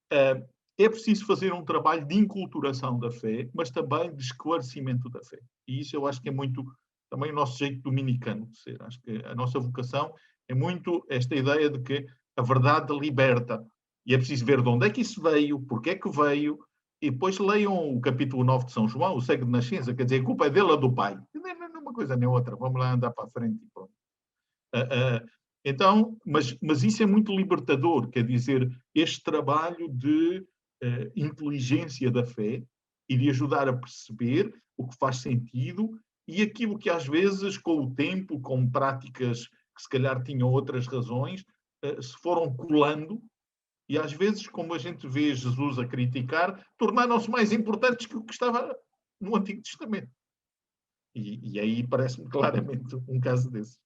É preciso fazer um trabalho de inculturação da fé, mas também de esclarecimento da fé. E isso eu acho que é muito também o nosso jeito dominicano de ser. Acho que a nossa vocação é muito esta ideia de que a verdade liberta. E é preciso ver de onde é que isso veio, porque é que veio, e depois leiam o capítulo 9 de São João, o cego de nascença, quer dizer, a culpa é dele ou do pai. Não é uma coisa nem outra, vamos lá andar para a frente e pronto. Então, mas isso é muito libertador, quer dizer, este trabalho de inteligência da fé e de ajudar a perceber o que faz sentido e aquilo que às vezes, com o tempo, com práticas que se calhar tinham outras razões, se foram colando e às vezes, como a gente vê Jesus a criticar, tornaram-se mais importantes que o que estava no Antigo Testamento. E aí parece-me claramente um caso desse.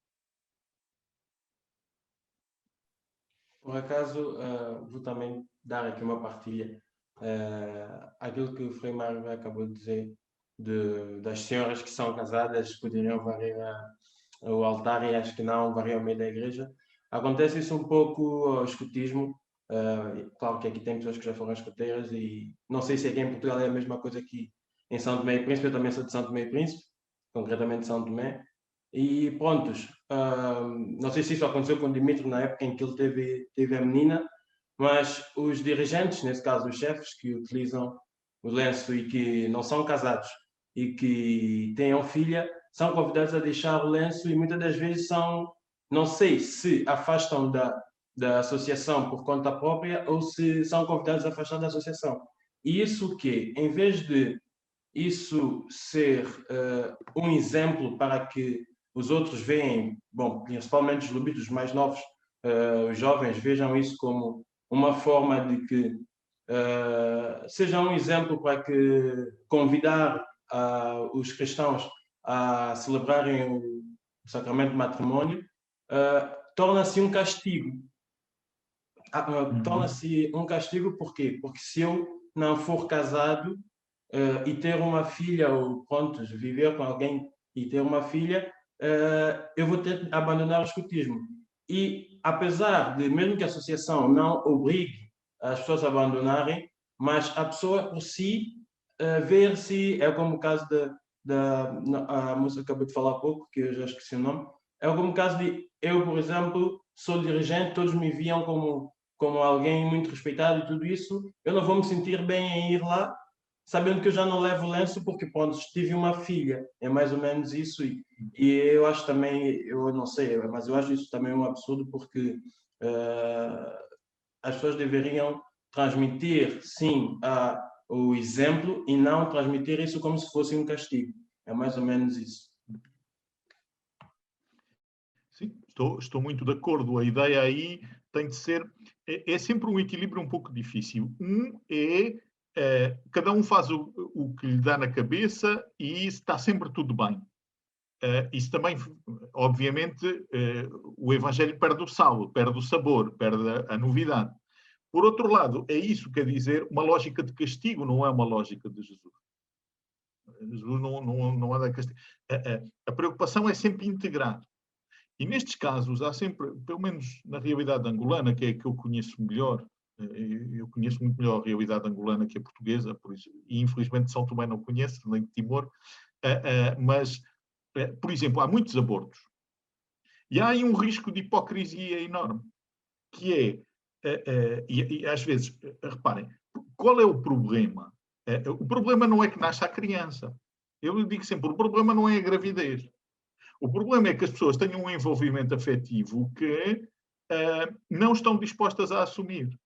Por acaso, vou também dar aqui uma partilha. Aquilo que o Frei Mário acabou de dizer, das senhoras que são casadas poderiam varrer o altar e as que não varrer ao meio da igreja. Acontece isso um pouco ao escotismo. Claro que aqui tem pessoas que já foram escoteiras e não sei se aqui em Portugal é a mesma coisa que em São Tomé e Príncipe. Eu também sou de São Tomé e Príncipe, concretamente São Tomé. E prontos, não sei se isso aconteceu com o Dimitri na época em que ele teve a menina, mas os dirigentes, nesse caso os chefes, que utilizam o lenço e que não são casados e que tenham filha, são convidados a deixar o lenço e muitas das vezes não sei se afastam da associação por conta própria ou se são convidados a afastar da associação. E isso que, em vez de isso ser um exemplo para que os outros veem, bom, principalmente os lubitos mais novos, os jovens, vejam isso como uma forma de que seja um exemplo para que convidar os cristãos a celebrarem o sacramento de matrimónio, torna-se um castigo. torna-se um castigo, por quê? Porque se eu não for casado e ter uma filha, ou pronto, viver com alguém e ter uma filha, eu vou ter que abandonar o escotismo. E apesar de, mesmo que a associação não obrigue as pessoas a abandonarem, mas a pessoa por si ver se, é como o caso a moça que acabou de falar há pouco, que eu já esqueci o nome, é como o caso de eu, por exemplo, sou dirigente, todos me viam como alguém muito respeitado e tudo isso, eu não vou me sentir bem em ir lá, sabendo que eu já não levo lenço porque, pronto, tive uma filha, é mais ou menos isso, e eu acho também, eu não sei, mas eu acho isso também um absurdo, porque as pessoas deveriam transmitir, sim, o exemplo e não transmitir isso como se fosse um castigo. É mais ou menos isso. Sim, estou muito de acordo. A ideia aí tem de ser... É sempre um equilíbrio um pouco difícil. Cada um faz o que lhe dá na cabeça e está sempre tudo bem. Isso também, obviamente, o Evangelho perde o sal, perde o sabor, perde a novidade. Por outro lado, é isso que quer dizer uma lógica de castigo, não é uma lógica de Jesus. Jesus não anda a castigo. A preocupação é sempre integrar. E nestes casos há sempre, pelo menos na realidade angolana, que é a que eu conheço melhor, eu conheço muito melhor a realidade angolana que a portuguesa, por isso, e infelizmente São Tomé não conheço, nem Timor, mas, por exemplo, há muitos abortos. E há aí um risco de hipocrisia enorme, que é, e às vezes, reparem, qual é o problema? O problema não é que nasça a criança. Eu digo sempre, o problema não é a gravidez. O problema é que as pessoas tenham um envolvimento afetivo que não estão dispostas a assumir.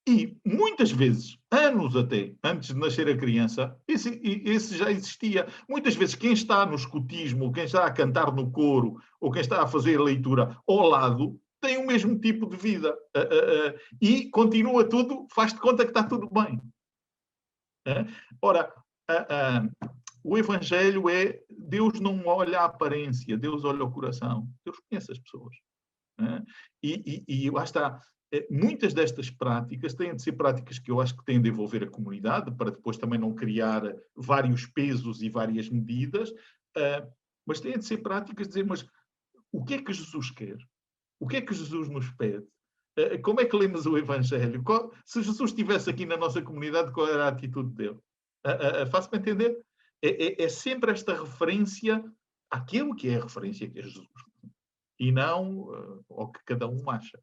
E muitas vezes, anos até, antes de nascer a criança, esse já existia. Muitas vezes quem está no escotismo, quem está a cantar no coro, ou quem está a fazer a leitura ao lado, tem o mesmo tipo de vida. E continua tudo, faz de conta que está tudo bem. Ora, o Evangelho é, Deus não olha a aparência, Deus olha o coração. Deus conhece as pessoas. E lá está. Muitas destas práticas têm de ser práticas que eu acho que têm de envolver a comunidade, para depois também não criar vários pesos e várias medidas, mas têm de ser práticas de dizer, mas o que é que Jesus quer? O que é que Jesus nos pede? Como é que lemos o Evangelho? Se Jesus estivesse aqui na nossa comunidade, qual era a atitude dele? Faço-me entender? É sempre esta referência àquilo que é a referência, que é Jesus. E não ao que cada um acha.